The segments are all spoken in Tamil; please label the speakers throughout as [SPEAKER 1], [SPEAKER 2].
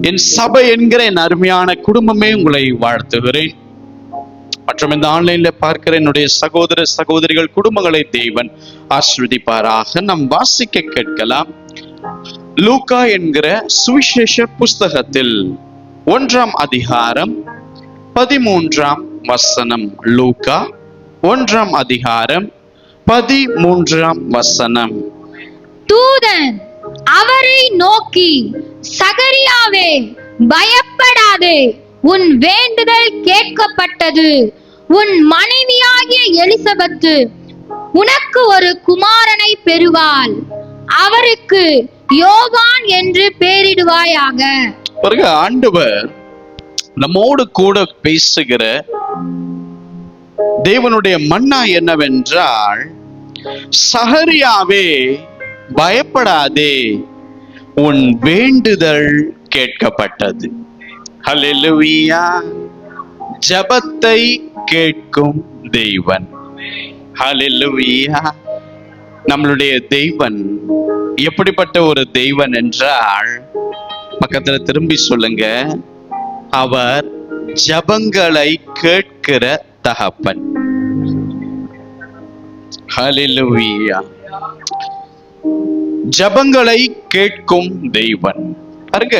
[SPEAKER 1] என் சபை என்கிற என் அருமையான குடும்பமே உங்களை வாழ்த்துகிறேன். மற்றும் இந்த ஆன்லைன்ல பார்க்கிற என்னுடைய சகோதர சகோதரிகள் குடும்பங்களை தேவன் ஆசீர்வதிப்பாராக. நாம் வாசிக்க கேட்கலாம். லூக்கா என்கிற சுவிசேஷ புஸ்தகத்தில் 1ஆம் அதிகாரம் 13ஆம் வசனம். லூக்கா 1ஆம் அதிகாரம் 13ஆம் வசனம்.
[SPEAKER 2] தூதன் அவரை நோக்கி, சகரியாவே, பயப்படாதே, உன் வேண்டுதல் கேட்கப்பட்டது. உன் மனைவியாகிய எலிசபெத்து உனக்கு ஒரு குமாரனை பெறுவாள். அவருக்கு யோவான் என்று பெயரிடுவாயாக.
[SPEAKER 1] பாருங்க, ஆண்டவர் நம்மோடு கூட பேசுகிற தேவனுடைய மன்னா என்னவென்றால், சகரியாவே, பயப்படாதே, உன் வேண்டுதல் கேட்கப்பட்டது. ஹல்லேலூயா. ஜெபத்தை கேட்கும் தெய்வன். ஹல்லேலூயா. நம்மளுடைய தெய்வன் எப்படிப்பட்ட ஒரு தெய்வன் என்றால், பக்கத்துல திரும்பி சொல்லுங்க, அவர் ஜெபங்களை கேட்கிற தகப்பன். ஹல்லேலூயா. ஜெபங்களை கேட்கும் தெய்வன். பாருங்க,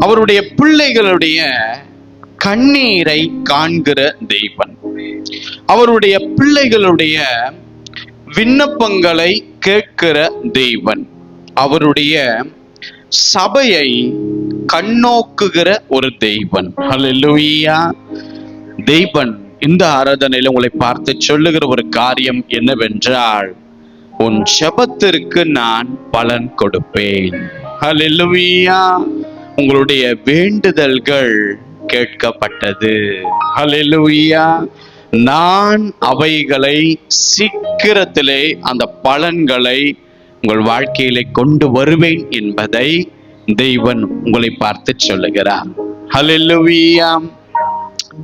[SPEAKER 1] அவருடைய பிள்ளைகளுடைய கண்ணீரை காண்கிற தெய்வன். அவருடைய பிள்ளைகளுடைய விண்ணப்பங்களை கேட்கிற தெய்வன். அவருடைய சபையை கண்ணோக்குகிற ஒரு தெய்வன். ஹல்லேலூயா. தெய்வன் இந்த ஆராதனையில உங்களை பார்த்து சொல்லுகிற ஒரு காரியம் என்னவென்றால், உன் ஜெபத்திற்கு நான் பலன் கொடுப்பேன். ஹல்லேலூயா. உங்களுடைய வேண்டுதல்கள் கேட்கப்பட்டது. ஹல்லேலூயா. நான் அவைகளை சீக்கிரத்திலே அந்த பலன்களை உங்கள் வாழ்க்கையிலே கொண்டு வருவேன் என்பதை தெய்வன் உங்களை பார்த்து சொல்லுகிறார். ஹல்லேலூயா.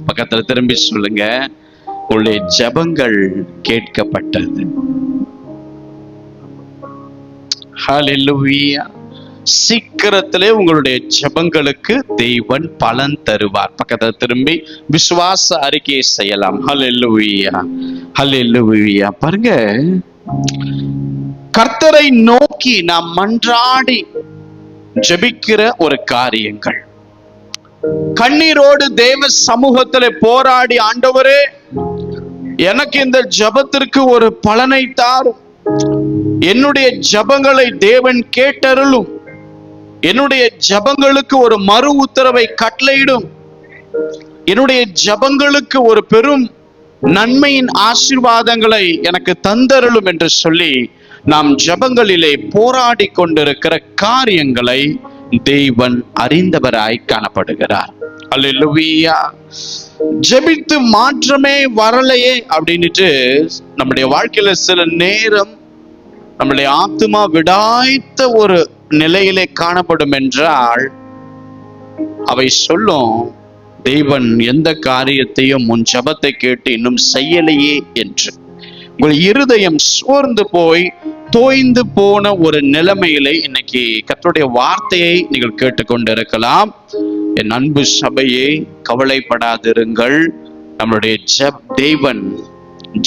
[SPEAKER 1] பக்கத்துல திரும்பி சொல்லுங்க, உங்களுடைய ஜெபங்கள் கேட்கப்பட்டது. ஹல்லேலூயா. சீக்கிரத்திலே உங்களுடைய ஜெபங்களுக்கு தேவன் பலன் தருவார். பக்கத்துல திரும்பி விசுவாச அறிக்கையை செய்யலாம். ஹல்லேலூயா. ஹல்லேலூயா. பாருங்க, கர்த்தரை நோக்கி நாம் மன்றாடி ஜெபிக்கிற ஒரு காரியங்கள், கண்ணீரோடு தேவ சமூகத்திலே போராடி, ஆண்டவரே, எனக்கு இந்த ஜெபத்திற்கு ஒரு பலனை தாரும், என்னுடைய ஜெபங்களை தேவன் கேட்டருளும், என்னுடைய ஜெபங்களுக்கு ஒரு மறு உத்தரவை கட்டளையிடும், என்னுடைய ஜெபங்களுக்கு ஒரு பெரும் நன்மையின் ஆசீர்வாதங்களை எனக்கு தந்தருளும் என்று சொல்லி நாம் ஜெபங்களிலே போராடி கொண்டிருக்கிற காரியங்களை தேவன் அறிந்தவராய் காணப்படுகிறார். அல்லேலூயா. ஜெபித்து மாற்றமே வரலையே அப்படின்னுட்டு நம்முடைய வாழ்க்கையில சில நேரம் நம்முடைய ஆத்துமா விடாய்த்த ஒரு நிலையிலே காணப்படும் என்றால், அவை சொல்லும், தேவன் எந்த காரியத்தையும் உன் ஜெபத்தை கேட்டு இன்னும் செய்யலையே என்று. உங்கள் இருதயம் சோர்ந்து போய் தோய்ந்து போன ஒரு நிலைமையிலே இன்னைக்கு கர்த்தருடைய வார்த்தையை நீங்கள் கேட்டுக்கொண்டிருக்கலாம். என் அன்பு சபையே, கவலைப்படாதிருங்கள். நம்மளுடைய தேவன்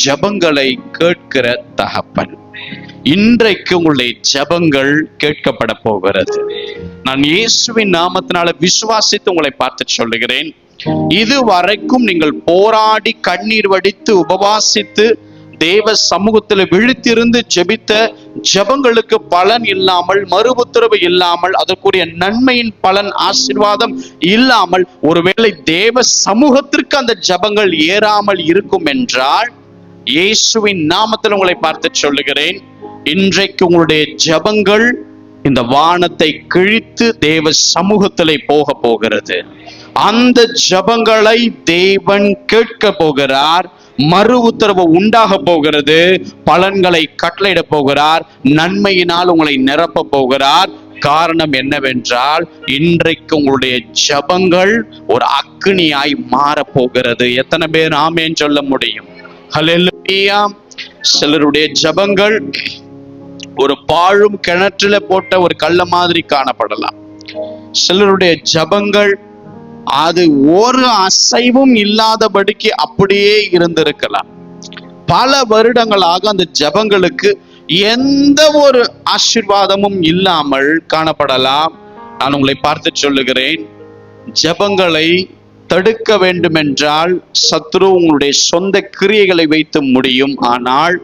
[SPEAKER 1] ஜெபங்களை கேட்கிற தகப்பன். இன்றைக்கு உங்களுடைய ஜெபங்கள் கேட்கப்பட போகிறது. நான் இயேசுவின் நாமத்தினால விசுவாசித்து உங்களை பார்த்து சொல்லுகிறேன், இதுவரைக்கும் நீங்கள் போராடி கண்ணீர் வடித்து உபவாசித்து தேவ சமூகத்தில் விழித்திருந்து ஜெபித்த ஜெபங்களுக்கு பலன் இல்லாமல், மறு உத்தரவு இல்லாமல், அதற்குரிய நன்மையின் பலன் ஆசீர்வாதம் இல்லாமல், ஒருவேளை தேவ சமூகத்திற்கு அந்த ஜெபங்கள் ஏறாமல் இருக்கும் என்றால், இயேசுவின் நாமத்தில் உங்களை பார்த்து சொல்லுகிறேன், இன்றைக்கு உங்களுடைய ஜெபங்கள் இந்த வானத்தை கிழித்து தேவ சமூகத்திலே போக போகிறது. அந்த ஜெபங்களை தேவன் கேட்க போகிறார். மறு உத்தரவு உண்டாக போகிறது. பலன்களை கட்டளையிட போகிறார். நன்மையினால் உங்களை நிரப்ப போகிறார். காரணம் என்னவென்றால், இன்றைக்கு உங்களுடைய ஜெபங்கள் ஒரு அக்கினியாய் மாற போகிறது. எத்தனை பேர் ஆமென் சொல்ல முடியும்? ஹல்லேலூயா. சிலருடைய ஜெபங்கள் ஒரு பாழும் கிணற்றில போட்ட ஒரு கல்ல மாதிரி காணப்படலாம். சிலருடைய ஜபங்கள் அது ஒரு அசைவும் இல்லாதபடிக்கு அப்படியே இருந்திருக்கலாம். பல வருடங்களாக அந்த ஜபங்களுக்கு எந்த ஒரு ஆசீர்வாதமும் இல்லாமல் காணப்படலாம். நான் உங்களை பார்த்து சொல்லுகிறேன், ஜபங்களை தடுக்க வேண்டுமென்றால் சத்ரு உங்களுடைய சொந்த கிரியைகளை வைத்து முடியும். ஆனால்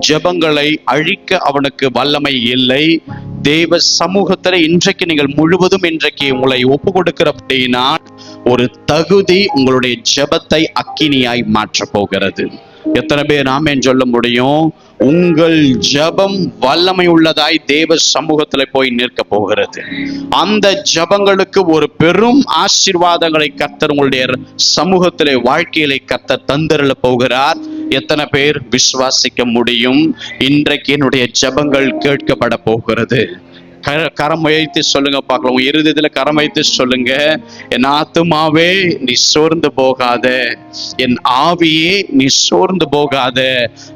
[SPEAKER 1] ஜபங்களை அழிக்க அவனுக்கு வல்லமை இல்லை. தேவ சமூகத்தில் இன்றைக்கு நீங்கள் முழுவதும் இன்றைக்கு உங்களை ஒப்பு கொடுக்கிறபடினா ஒரு தகுதி உங்களுடைய ஜபத்தை அக்கினியாய் மாற்ற போகிறது. எத்தனை பேர் ஆமென் சொல்ல முடியும்? உங்கள் ஜபம் வல்லமை உள்ளதாய் தேவ சமூகத்துல போய் நிற்க போகிறது. அந்த ஜபங்களுக்கு ஒரு பெரும் ஆசீர்வாதங்களை கர்த்தர் உங்களுடைய சமூகத்திலே வாழ்க்கையிலே கர்த்தர் தந்தருள போகிறார். எத்தனை பேர் விசுவாசிக்க முடியும்? இன்றைக்கு என்னுடைய ஜபங்கள் கேட்கப்பட போகிறது. கரம் வைத்து சொல்லுங்க பார்க்கலாம். உங்க இருதயத்துல கரம் வைத்து சொல்லுங்க, என் ஆத்துமாவே நீ சோர்ந்து போகாத, என் ஆவியே நீ சோர்ந்து போகாத,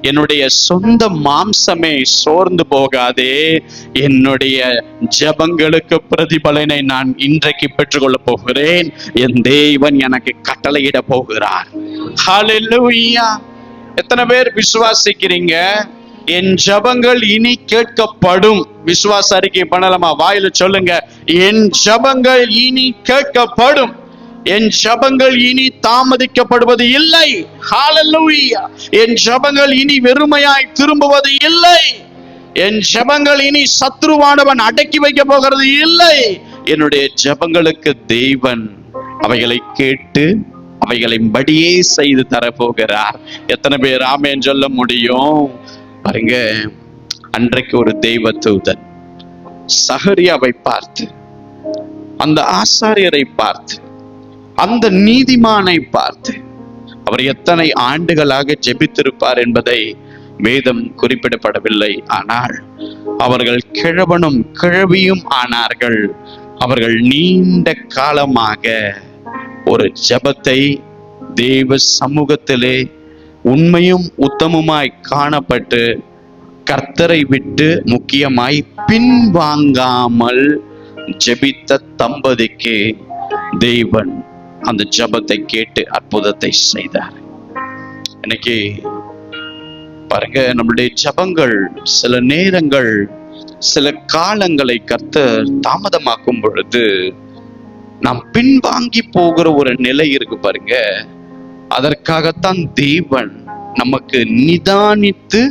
[SPEAKER 1] என்னுடைய சொந்த மாம்சமே சோர்ந்து போகாதே, என்னுடைய ஜபங்களுக்கு பிரதிபலனை நான் இன்றைக்கு பெற்றுக்கொள்ள போகிறேன். என் தேவன் எனக்கு கட்டளையிட போகிறார். ஹல்லேலூயா! எத்தனை பேர் விசுவாசிக்கிறீங்க? என் ஜபங்கள் இனி கேட்கப்படும். விசுவாச அறிக்கை பண்ணலாமா? வாயில சொல்லுங்க, என் ஜபங்கள் இனி கேட்கப்படும். என் ஜபங்கள் இனி தாமதிக்கப்படுவது இல்லை. ஹல்லேலூயா! என் ஜபங்கள் இனி வெறுமையாய் திரும்புவது இல்லை. என் ஜபங்கள் இனி சத்ருவானவன் அடக்கி வைக்க போகிறது இல்லை. என்னுடைய ஜபங்களுக்கு தேவன் அவைகளை கேட்டு அவைகளை படியே செய்து தரப்போகிறார். எத்தனை பேர் ஆமென் சொல்ல முடியும்? பாருங்க, அன்றைக்கு ஒரு தெய்வ தூதன் சகரியாவை பார்த்து, அந்த ஆசாரியரை பார்த்து, அந்த நீதிமானை பார்த்து, அவர் எத்தனை ஆண்டுகளாக ஜெபித்திருப்பார் என்பதை வேதம் குறிப்பிடப்படவில்லை. ஆனால் அவர்கள் கிழவனும் கிழவியும் ஆனார்கள். அவர்கள் நீண்ட காலமாக ஒரு ஜெபத்தை தேவ சமூகத்திலே உண்மையும் உத்தமமாய் காணப்பட்டு கர்த்தரை விட்டு முக்கியமாய் பின்வாங்காமல் ஜெபித்த தம்பதிக்கு தேவன் அந்த ஜெபத்தை கேட்டு அற்புதத்தை செய்தார். இன்னைக்கு பாருங்க, நம்முடைய ஜெபங்கள் சில நேரங்கள் சில காலங்களை கர்த்தர் தாமதமாக்கும் பொழுது நாம் பின்வாங்கி போகிற ஒரு நிலை இருக்கு பாருங்க. அதற்காகத்தான் தேவன் நமக்கு நிதானித்து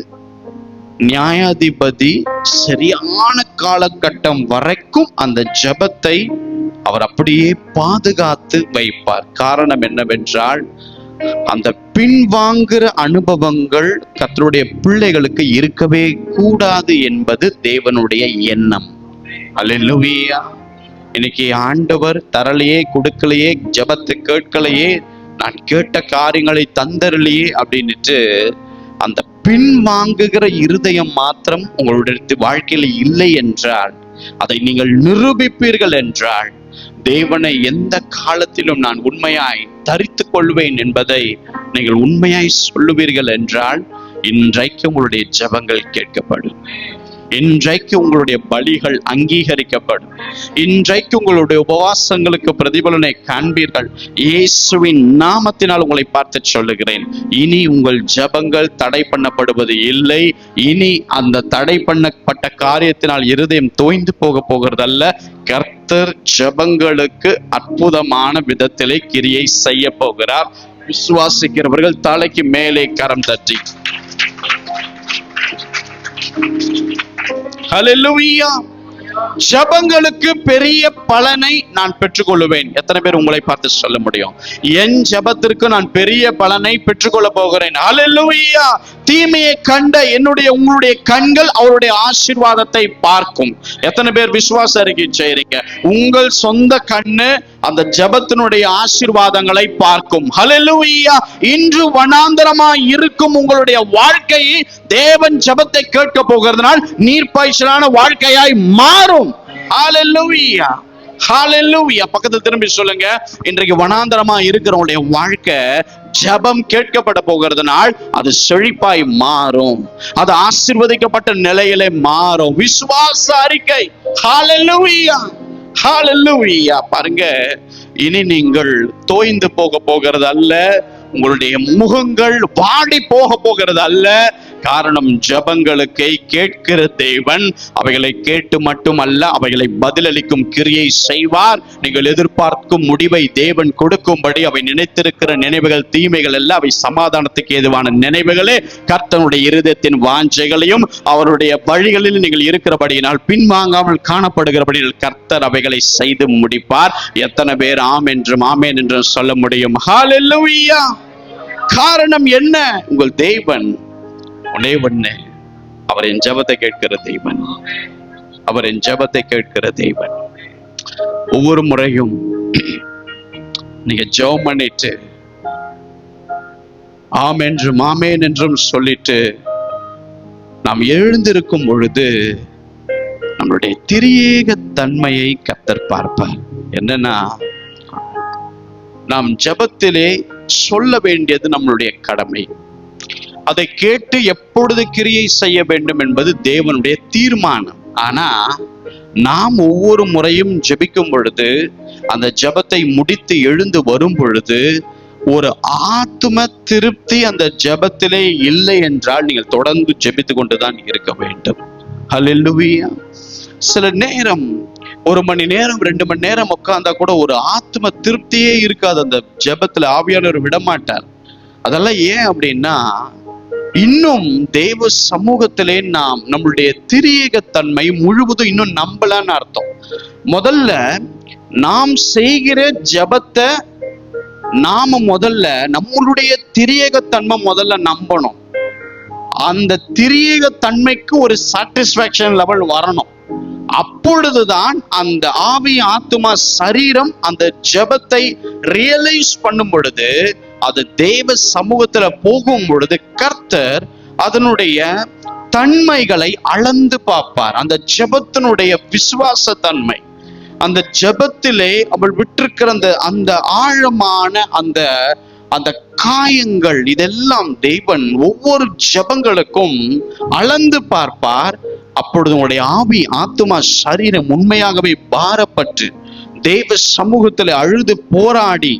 [SPEAKER 1] நியாயாதிபதி சரியான காலகட்டம் வரைக்கும் அந்த ஜெபத்தை அவர் அப்படியே பாதுகாத்து வைப்பார். காரணம் என்னவென்றால், அந்த பின்வாங்குற அனுபவங்கள் கர்த்தருடைய பிள்ளைகளுக்கு இருக்கவே கூடாது என்பது தேவனுடைய எண்ணம். அல்லேலூயா! இன்னைக்கு ஆண்டவர் தரலையே, கொடுக்கலையே, ஜெபத்தை கேட்கலையே, நான் கேட்ட காரியங்களை தந்தரலையே அப்படின்னுட்டு அந்த பின்வாங்குகிற இருதயம் மாத்திரம் உங்களுடைய வாழ்க்கையில் இல்லை என்றால், அதை நீங்கள் நிரூபிப்பீர்கள் என்றால், தேவனை எந்த காலத்திலும் நான் உண்மையாய் தரித்துக் கொள்வேன் என்பதை நீங்கள் உண்மையாய் சொல்லுவீர்கள் என்றால், இன்றைக்கு உங்களுடைய ஜெபங்கள் கேட்கப்படும். இன்றைக்கு உங்களுடைய பலிகள் அங்கீகரிக்கப்படும். இன்றைக்கு உங்களுடைய உபவாசங்களுக்கு பிரதிபலனை காண்பீர்கள். இயேசுவின் நாமத்தினால் உங்களை பார்த்து சொல்லுகிறேன், இனி உங்கள் ஜெபங்கள் தடை பண்ணப்படுவது இல்லை. இனி அந்த தடை பண்ணப்பட்ட காரியத்தினால் இருதயம் தோய்ந்து போகிறதல்ல. கர்த்தர் ஜெபங்களுக்கு அற்புதமான விதத்திலே கிரியை செய்ய போகிறார். விசுவாசிக்கிறவர்கள் தலைக்கு மேலே கரம் தட்டி ஹல்லேலூயா! ஜெபங்களுக்கு பெரிய பலனை நான் பெற்றுக்கொள்வேன். எத்தனை பேர் உங்களை பார்த்து சொல்ல முடியும்? என் ஜெபத்திற்கு நான் பெரிய பலனை பெற்றுக்கொள்ள போகிறேன். ஹல்லேலூயா! தீமையை கண்ட உங்களுடைய கண்கள் அவருடைய ஆசீர்வாதத்தை பார்க்கும். எத்தனை பேர் விசுவாச அறிக்கை செய்றீங்க? உங்கள் சொந்த கண்ணு அந்த ஜெபத்தினுடைய ஆசீர்வாதங்களை பார்க்கும். ஹல்லேலூயா! இன்று வனாந்தரமாய் இருக்கும் உங்களுடைய வாழ்க்கையை தேவன் ஜெபத்தை கேட்க போகிறதுனால் நீர்ப்பாய்ச்சலான வாழ்க்கையாய் மாறும். ஹல்லேலூயா! ஹல்லேலூயா! பக்கத்துல திரும்பி சொல்லுங்க, இன்றைக்கு வனாந்தரமா இருக்கிறவங்களுடைய வாழ்க்கை ஜெபம் கேட்கப்பட போகிறதுனால் அது செழிப்பாய் மாறும். அது ஆசீர்வதிக்கப்பட்ட நிலையிலே மாறும். விசுவாச அறிக்கை. ஹல்லேலூயா! ஹalleluya. பாருங்க, இனி நீங்கள் தோய்ந்து போகிறது அல்ல, உங்களுடைய முகங்கள் வாடி போகிறது அல்ல. காரணம், ஜெபங்களுக்கு கேட்கிற தேவன் அவைகளை கேட்டு மட்டுமல்ல, அவைகளை பதிலளிக்கும் கிரியை செய்வார். நீங்கள் எதிர்பார்க்கும் முடிவை தேவன் கொடுக்கும்படி அவை நினைத்திருக்கிற நினைவுகள் தீமைகள் அல்ல, அவை சமாதானத்துக்கு ஏதுவான நினைவுகளே. கர்த்தனுடைய இருதயத்தின் வாஞ்சைகளையும் அவருடைய வழிகளில் நீங்கள் இருக்கிறபடியினால் பின்வாங்காமல் காணப்படுகிறபடியில் கர்த்தர் அவைகளை செய்து முடிப்பார். எத்தனை பேர் ஆம் என்றும் ஆமேன் என்றும் சொல்ல முடியும்? ஹalleluya. காரணம் என்ன? உங்கள் தேவன் ஒன்னே ஒண்ணு, அவர் என் ஜெபத்தை கேட்கிற தேவன். அவர் என் ஜெபத்தை கேட்கிற தேவன். ஒவ்வொரு முறையும் நீங்க ஜெபம் பண்ணிட்டு ஆம் என்றும் ஆமேன் என்றும் சொல்லிட்டு நாம் எழுந்திருக்கும் பொழுது நம்மளுடைய திரியேக தன்மையை கர்த்தர் பார்ப்பார். என்னன்னா, நாம் ஜெபத்திலே சொல்ல வேண்டியது நம்மளுடைய கடமை. அதை கேட்டு எப்பொழுது கிரியை செய்ய வேண்டும் என்பது தேவனுடைய தீர்மானம். ஆனா நாம் ஒவ்வொரு முறையும் ஜெபிக்கும் பொழுது, அந்த ஜெபத்தை முடித்து எழுந்து வரும் பொழுது ஒரு ஆத்தும திருப்தி அந்த ஜெபத்திலே இல்லை என்றால் நீங்கள் தொடர்ந்து ஜெபித்து கொண்டுதான் இருக்க வேண்டும். ஹல்லேலூயா. சில நேரம் 1 மணி நேரம் 2 மணி நேரம் உட்கார்ந்தா கூட ஒரு ஆத்ம திருப்தியே இருக்காது. அந்த ஜெபத்துல ஆவியானவர் விடமாட்டார். அதெல்லாம் ஏன் அப்படின்னா, இன்னும் தேவ சமூகத்திலே நாம் நம்மளுடைய திரியேகத்தன்மை முழுவதும் இன்னும் நம்பலன்னு அர்த்தம். முதல்ல நாம் செய்கிற ஜெபத்தை நாம முதல்ல நம்மளுடைய திரியேகத்தன்மை முதல்ல நம்பணும். அந்த திரியேகத்தன்மைக்கு ஒரு சாட்டிஸ்பாக்சன் லெவல் வரணும். அப்பொழுதுதான் அந்த ஆவி ஆத்துமா சரீரம் அந்த ஜெபத்தை ரியலைஸ் பண்ணும் பொழுது, அது தேவ சமூகத்துல போகும் பொழுது கர்த்தர் அதனுடைய தன்மைகளை அளந்து பார்ப்பார். அந்த ஜெபத்தினுடைய விசுவாச தன்மை, அந்த ஜெபத்திலே அவள் விட்டிருக்கிற அந்த ஆழமான அந்த அந்த காயங்கள், இதெல்லாம் தேவன் ஒவ்வொரு ஜெபங்களுக்கும் அளந்து பார்ப்பார். அப்பொழுது உங்களுடைய ஆவி ஆத்துமா சரீரம் உண்மையாகவே பாரப்பட்டு தேவ சமூகத்தில் அழுது போராடி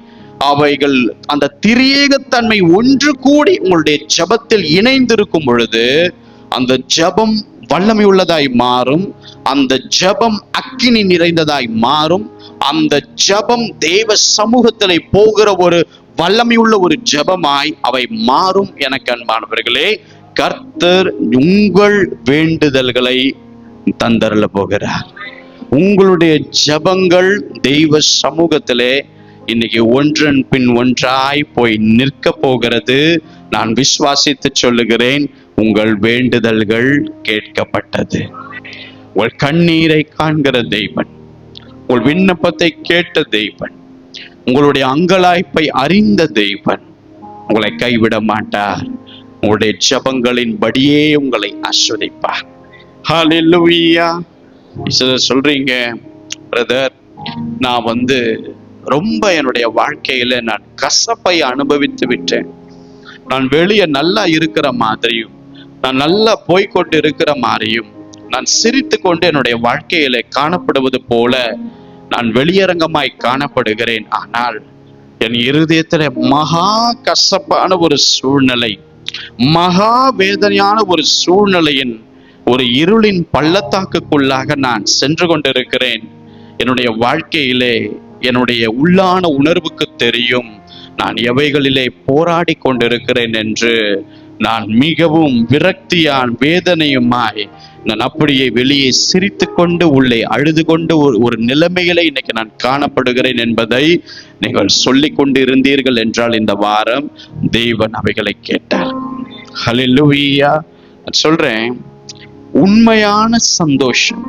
[SPEAKER 1] அவைகள் அந்த திரியேகத்தன்மை ஒன்று கூடி உங்களுடைய ஜெபத்தில் இணைந்திருக்கும் பொழுது அந்த ஜெபம் வல்லமை உள்ளதாய் மாறும். அந்த ஜெபம் அக்கினி நிறைந்ததாய் மாறும். அந்த ஜெபம் தேவ சமூகத்திலே போகிற ஒரு வல்லமையுள்ள ஒரு ஜெபமாய் அவை மாறும். எனக்கு அன்பானவர்களே, கர்த்தர் உங்கள் வேண்டுதல்களை தந்தரல போகிறார். உங்களுடைய ஜெபங்கள் தெய்வ சமூகத்திலே இன்னைக்கு ஒன்றன் பின் ஒன்றாய் போய் நிற்க போகிறது. நான் விசுவாசித்து சொல்லுகிறேன், உங்கள் வேண்டுதல்கள் கேட்கப்பட்டது. உங்கள் கண்ணீரை காண்கிற தெய்வன், உங்கள் விண்ணப்பத்தை கேட்ட தெய்வன், உங்களுடைய அங்கலாய்ப்பை அறிந்த தெய்வன் உங்களை கைவிட மாட்டார். உங்களுடைய ஜெபங்களின் படியே உங்களை ஆசீர்வதிப்பார். ஹல்லேலூயா. சொல்றீங்க, பிரதர், நான் ரொம்ப என்னுடைய வாழ்க்கையில நான் கசப்பை அனுபவித்து விட்டேன். நான் வெளியே நல்லா இருக்கிற மாதிரியும், நான் நல்லா போய்கொண்டு இருக்கிற மாதிரியும், நான் சிரித்து கொண்டு என்னுடைய வாழ்க்கையில காணப்படுவது போல நான் வெளியரங்கமாய் காணப்படுகிறேன். ஆனால் என் இருதயத்துல மகா கசப்பான ஒரு சூழ்நிலை, மகா வேதனையான ஒரு சூழ்நிலையின் ஒரு இருளின் பள்ளத்தாக்குக்குள்ளாக நான் சென்று கொண்டிருக்கிறேன். என்னுடைய வாழ்க்கையிலே என்னுடைய உள்ளான உணர்வுக்கு தெரியும் நான் எவைகளிலே போராடி கொண்டிருக்கிறேன் என்று. நான் மிகவும் விரக்தியான் வேதனையுமாய் நான் அப்படியே வெளியே சிரித்து கொண்டு உள்ளே அழுது கொண்டு ஒரு நிலைமையில இன்னைக்கு நான் காணப்படுகிறேன் என்பதை நீங்கள் சொல்லிக் கொண்டு இருந்தீர்கள் என்றால் இந்த வாரம் தேவன் அவைகளை கேட்டார். ஹல்லேலூயா. நான் சொல்றேன், உண்மையான சந்தோஷம்,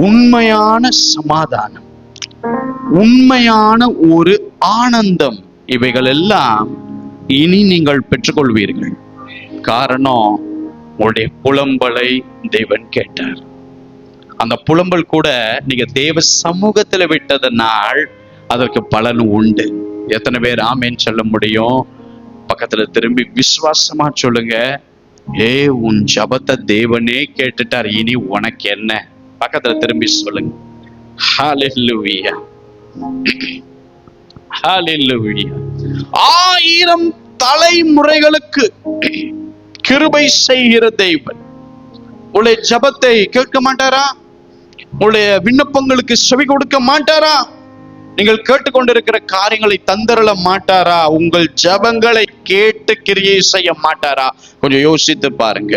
[SPEAKER 1] உண்மையான சமாதானம், உண்மையான ஒரு ஆனந்தம், இவைகள் எல்லாம் இனி நீங்கள் பெற்றுக்கொள்வீர்கள். காரணம், உங்களுடைய புலம்பலை தேவன் கேட்டார். அந்த புலம்பல் கூட நீங்க தேவ சமூகத்துல விட்டதனால் அதற்கு பலன் உண்டு. எத்தனை பேர் ஆமேன்னு சொல்ல முடியும்? பக்கத்துல திரும்பி விசுவாசமா சொல்லுங்க, உன் ஜபத்தை தேவனே கேட்டுட்டார், இனி உனக்கு என்ன? பக்கத்துல திரும்பி சொல்லுங்க. ஹalleluya, ஹalleluya. 1000 தலைமுறைகளுக்கு கிருபை செய்கிற தெய்வன் உங்களுடைய ஜெபத்தை கேட்க மாட்டாரா? உங்களுடைய விண்ணப்பங்களுக்கு செவி கொடுக்க மாட்டாரா? நீங்கள் கேட்டுக்கொண்டிருக்கிற காரியங்களை தந்தரல மாட்டாரா? உங்கள் ஜெபங்களை கேட்டு கிரியை செய்ய மாட்டாரா? கொஞ்சம் யோசித்து பாருங்க.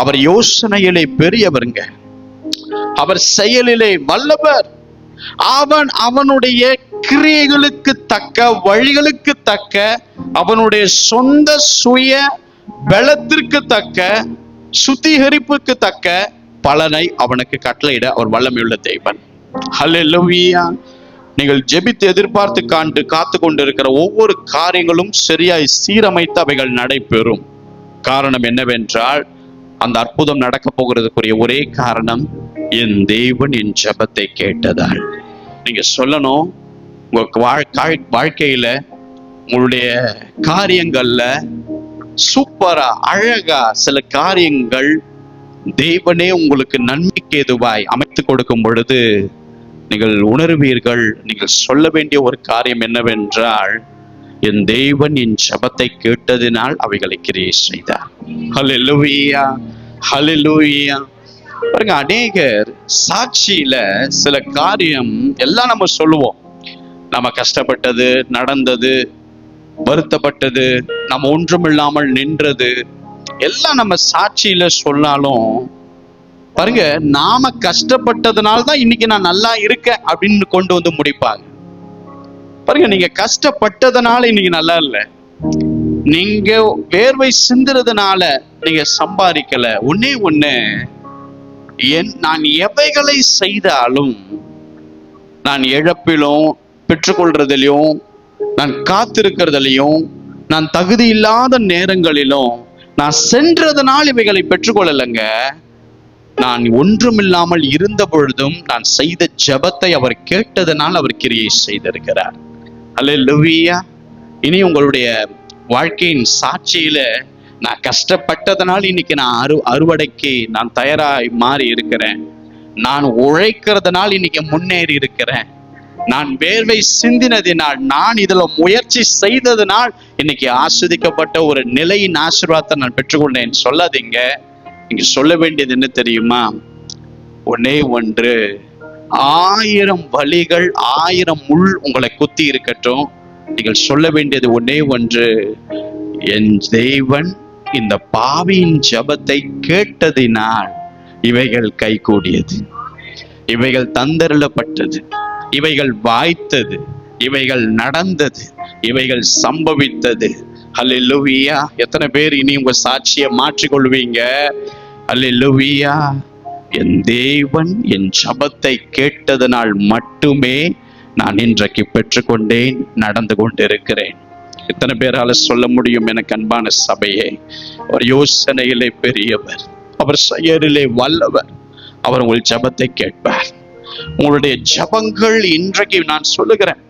[SPEAKER 1] அவர் யோசனையிலே பெரியவருங்க, அவர் செயலிலே வல்லவர். அவனுடைய கிரியைகளுக்கு தக்க, வழிகளுக்கு தக்க, அவனுடைய சொந்த சுய பலத்திற்கு தக்க, சுத்திகரிப்புக்கு தக்க பலனை அவனுக்கு கட்டளையிட அவர் வல்லமையுள்ள தேவன். ஹல்லேலூயா. நீங்கள் ஜெபித்து எதிர்பார்த்து காத்து கொண்டிருக்கிற ஒவ்வொரு காரியங்களும் சரியாய் சீரமைத்து அவைகள் நடைபெறும். காரணம் என்னவென்றால், அந்த அற்புதம் நடக்க போகிறதுக்குரிய ஒரே காரணம், என் தேவன் என் ஜெபத்தை கேட்டதால். நீங்க சொல்லணும், உங்க வாழ்க்கையில உங்களுடைய காரியங்கள்ல சூப்பரா அழகா சில காரியங்கள் தேவனே உங்களுக்கு நன்மைக்கு எதுவாய் அமைத்து கொடுக்கும் பொழுது நீங்கள் உணர்வீர்கள். நீங்கள் சொல்ல வேண்டிய ஒரு காரியம் என்னவென்றால், என் தேவன் என் ஜெபத்தை கேட்டதினால் அவைகளை கிரியை செய்தார். ஹல்லேலூயா, ஹல்லேலூயா. பாருங்க, அநேகர் சாட்சியில சில காரியம் எல்லாம் நம்ம சொல்லுவோம். நம்ம கஷ்டப்பட்டது, நடந்தது, வருத்தப்பட்டது, நம்ம ஒன்றுமில்லாமல் நின்றது எல்லாம் நம்ம சாட்சியில சொன்னாலும் பாருங்க, நாம கஷ்டப்பட்டதுனால தான் இன்னைக்கு நான் நல்லா இருக்கேன் அப்படின்னு கொண்டு வந்து முடிப்பாங்க. பாருங்க, நீங்க கஷ்டப்பட்டதுனால இன்னைக்கு நல்லா இல்லை. நீங்க வேர்வை சிந்துறதுனால நீங்க சம்பாதிக்கல. ஒன்னே ஒண்ணு, நான் எவைகளை செய்தாலும், நான் இழப்பிலும் பெற்றுக்கொள்றதுலையும், நான் காத்திருக்கிறதுலையும், நான் தகுதி இல்லாத நேரங்களிலும் நான் சென்றதனால் இவைகளை பெற்றுக்கொள்ளலைங்க. நான் ஒன்றுமில்லாமல் இருந்த பொழுதும் நான் செய்த ஜெபத்தை அவர் கேட்டதனால் அவர் கிரியை செய்திருக்கிறார். ஹல்லேலூயா. இனி உங்களுடைய வாழ்க்கையின் சாட்சியில, நான் கஷ்டப்பட்டதனால் இன்னைக்கு நான் அறுவடைக்கு நான் தயாராய் மாறி இருக்கிறேன், நான் உழைக்கிறதுனால் இன்னைக்கு முன்னேறி இருக்கிறேன், நான் வேர்வை சிந்தினதினால், நான் இதுல முயற்சி செய்ததினால் இன்னைக்கு ஆஸ்வதிக்கப்பட்ட ஒரு நிலையின் ஆசீர்வாதத்தை நான் பெற்றுக்கொண்டேன் சொல்லாதீங்க. நீங்க சொல்ல வேண்டியது என்ன தெரியுமா? ஒன்னே ஒன்று, 1000 வலிகள் 1000 முள் உங்களை குத்தி இருக்கட்டும், நீங்கள் சொல்ல வேண்டியது ஒன்னே ஒன்று, என் தேவன் இந்த பாவியின் ஜெபத்தை கேட்டதினால் இவைகள் கைகூடியது, இவைகள் தந்தருளப்பட்டது, இவைகள் வாய்த்தது, இவைகள் நடந்தது, இவைகள் சம்பவித்தது. ஹல்லேலூயா. எத்தனை பேர் இனி உங்க சாட்சியை மாற்றிக்கொள்வீங்க? ஹல்லேலூயா. என் தேவன் என் ஜெபத்தை கேட்டதனால் மட்டுமே நான் இன்றைக்கு பெற்றுக்கொண்டேன், நடந்து கொண்டிருக்கிறேன். எத்தனை பேரால சொல்ல முடியும்? எனக்கு அன்பான சபையே, அவர் யோசனையிலே பெரியவர், அவர் செயலிலே வல்லவர், அவர் உங்கள் ஜெபத்தை கேட்பார். உங்களுடைய ஜெபங்கள் இன்றைக்கு நான் சொல்லுகிறேன்,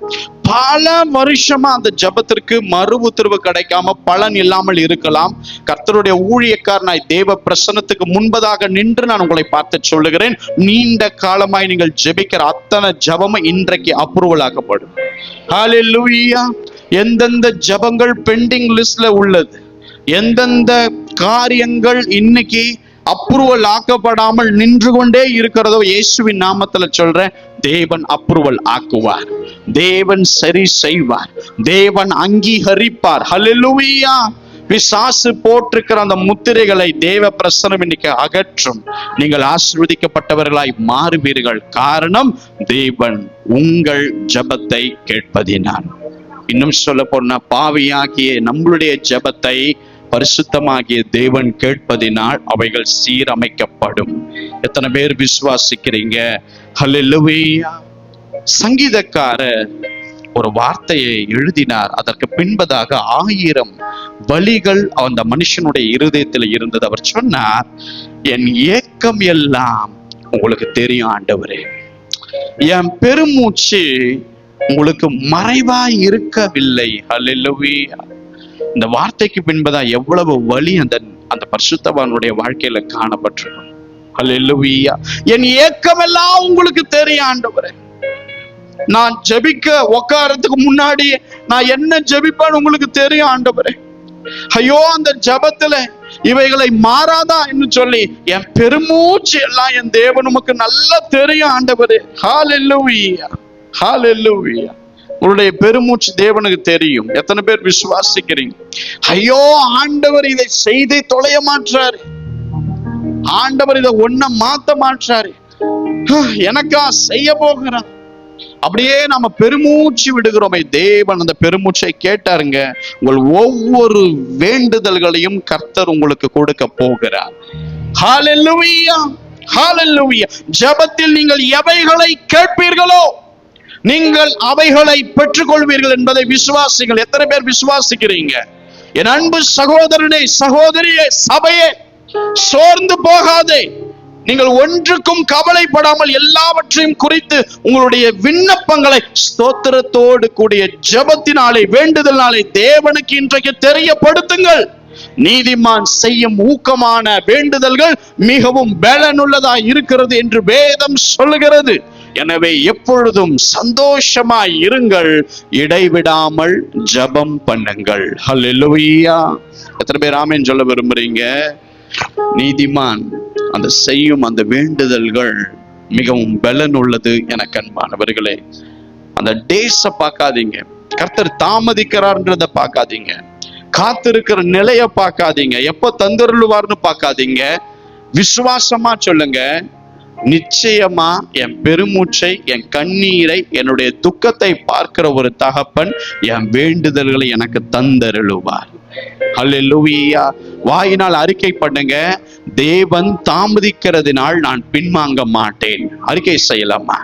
[SPEAKER 1] பல வருஷமா அந்த ஜெபத்திற்கு மறு உத்தரவு கிடைக்காம பலன் இல்லாமல் இருக்கலாம். கர்த்தருடைய ஊழியக்காரனாய் தேவ பிரசன்னத்துக்கு முன்பதாக நின்று நான் உங்களை பார்த்து சொல்லுகிறேன், நீண்ட காலமாய் நீங்கள் ஜெபிக்கிற அத்தனை ஜெபமும் இன்றைக்கு அப்ரூவல் ஆக்கப்படும். ஹல்லேலூயா. எந்தெந்த ஜெபங்கள் பெண்டிங் லிஸ்ட்ல உள்ளது, எந்தெந்த காரியங்கள் இன்னைக்கு அப்ரூவல் ஆக்கப்படாமல் நின்று கொண்டே இருக்கிறதோ, இயேசுவின் நாமத்துல சொல்றேன், தேவன் அப்ரூவல் ஆக்குவார், தேவன் சரி செய்வார், தேவன் அங்கீகரிப்பார். ஹல்லேலூயா. பிசாசு போட்டிருக்கிற அந்த முத்திரைகளை தேவ பிரசன்னம் இன்னைக்கு அகற்றும். நீங்கள் ஆசீர்வதிக்கப்பட்டவர்களாய் மாறுவீர்கள். காரணம், தேவன் உங்கள் ஜெபத்தை கேட்பதினால். இன்னும் சொல்ல போனா, பாவியாகிய நம்மளுடைய ஜெபத்தை பரிசுத்தமாகிய தேவன் கேட்பதினால் அவைகள் சீரமைக்கப்படும். எத்தனை பேர் விசுவாசிக்கிறீங்க? ஹல்லேலூயா. சங்கீதக்காரர் ஒரு வார்த்தையை எழுதினார். அதற்கு பின்பதாக 1000 வலிகள் அந்த மனுஷனுடைய இருதயத்தில் இருந்தது. அவர் சொன்னார், என் ஏக்கம் எல்லாம் உங்களுக்கு தெரியும் ஆண்டவரே, என் பெருமூச்சு உங்களுக்கு மறைவாய் இருக்கவில்லை. ஹல்லேலூயா. இந்த வார்த்தைக்கு பின்பதா எவ்வளவு வலி அந்த பரிசுத்தவானுடைய வாழ்க்கையில காணப்பட்டிருக்கும். அல்லேலூயா. என் ஏக்கமெல்லாம் உங்களுக்கு தெரியும் ஆண்டவரே. நான் ஜெபிக்க உட்காரத்துக்கு முன்னாடி நான் என்ன ஜெபிப்பேன்னு உங்களுக்கு தெரியும் ஆண்டவரே. ஐயோ, அந்த ஜெபத்துல இவைகளை மாறாதா என்று சொல்லி என் பெருமூச்சு எல்லாம் என் தேவன் உமக்கு நல்லா தெரியும் ஆண்டவரே. ஹல்லேலூயா, ஹல்லேலூயா. உங்களுடைய பெருமூச்சு தேவனுக்கு தெரியும். எத்தனை பேர் விசுவாசிக்கிறீங்க? ஐயோ, ஆண்டவர் இதை செய்து தொலைய மாற்றாரு, ஆண்டவர் இதை ஒன்ன மாத்த மாற்றாரு, எனக்கா செய்ய போகிறான். அப்படியே நம்ம பெருமூச்சு விடுகிறோமே, தேவன் அந்த பெருமூச்சை கேட்டாருங்க. உங்கள் ஒவ்வொரு வேண்டுதல்களையும் கர்த்தர் உங்களுக்கு கொடுக்க போகிறார். ஹல்லேலூயா, ஹல்லேலூயா. ஜெபத்தில் நீங்கள் எவைகளை கேட்பீர்களோ நீங்கள் அவைகளை பெற்றுக்கொள்வீர்கள் என்பதை விசுவாசிகள். எத்தனை பேர் விசுவாசிக்கிறீங்க? என் அன்பு சகோதரனே, சகோதரியே, சபையே, சோர்ந்து போகாதே. நீங்கள் ஒன்றுக்கும் கவலைப்படாமல் எல்லாவற்றையும் குறித்து உங்களுடைய விண்ணப்பங்களை ஸ்தோத்திரத்தோடு கூடிய ஜெபத்தினாலே, வேண்டுதலினாலே தேவனுக்கு இன்றைக்கு தெரியப்படுத்துங்கள். நீதிமான் செய்யும் ஊக்கமான வேண்டுதல்கள் மிகவும் பலனுள்ளதாய் இருக்கிறது என்று வேதம் சொல்லுகிறது. எனவே எப்பொழுதும் சந்தோஷமாய் இருங்கள், இடைவிடாமல் ஜெபம் பண்ணுங்கள். ஹல்லேலூயா. எத்தனை பேர் ஆமென் சொல்ல விரும்புறீங்க? நீதிமான் அந்த செய்யும் அந்த வேண்டுதல்கள் மிகவும் பலன் உள்ளது. எனக்கு அன்பானவர்களே, அந்த டேஸ பார்க்காதீங்க, கர்த்தர் தாமதிக்கிறார்ன்றத பார்க்காதீங்க, காத்திருக்கிற நிலைய பார்க்காதீங்க, எப்ப தந்தருள்வார்னு பார்க்காதீங்க. விசுவாசமா சொல்லுங்க, நிச்சயமா என் பெருமூச்சை, என் கண்ணீரை, என்னுடைய துக்கத்தை பார்க்கிற ஒரு தகப்பன் என் வேண்டுதல்களை எனக்கு தந்தருளுவார். ஹல்லேலூயா. வாயினால் அறிக்கை பண்ணுங்க, தேவன் தாமதிக்கிறதுனால் நான் பின்வாங்க மாட்டேன். அறிக்கை செய்யலாமா?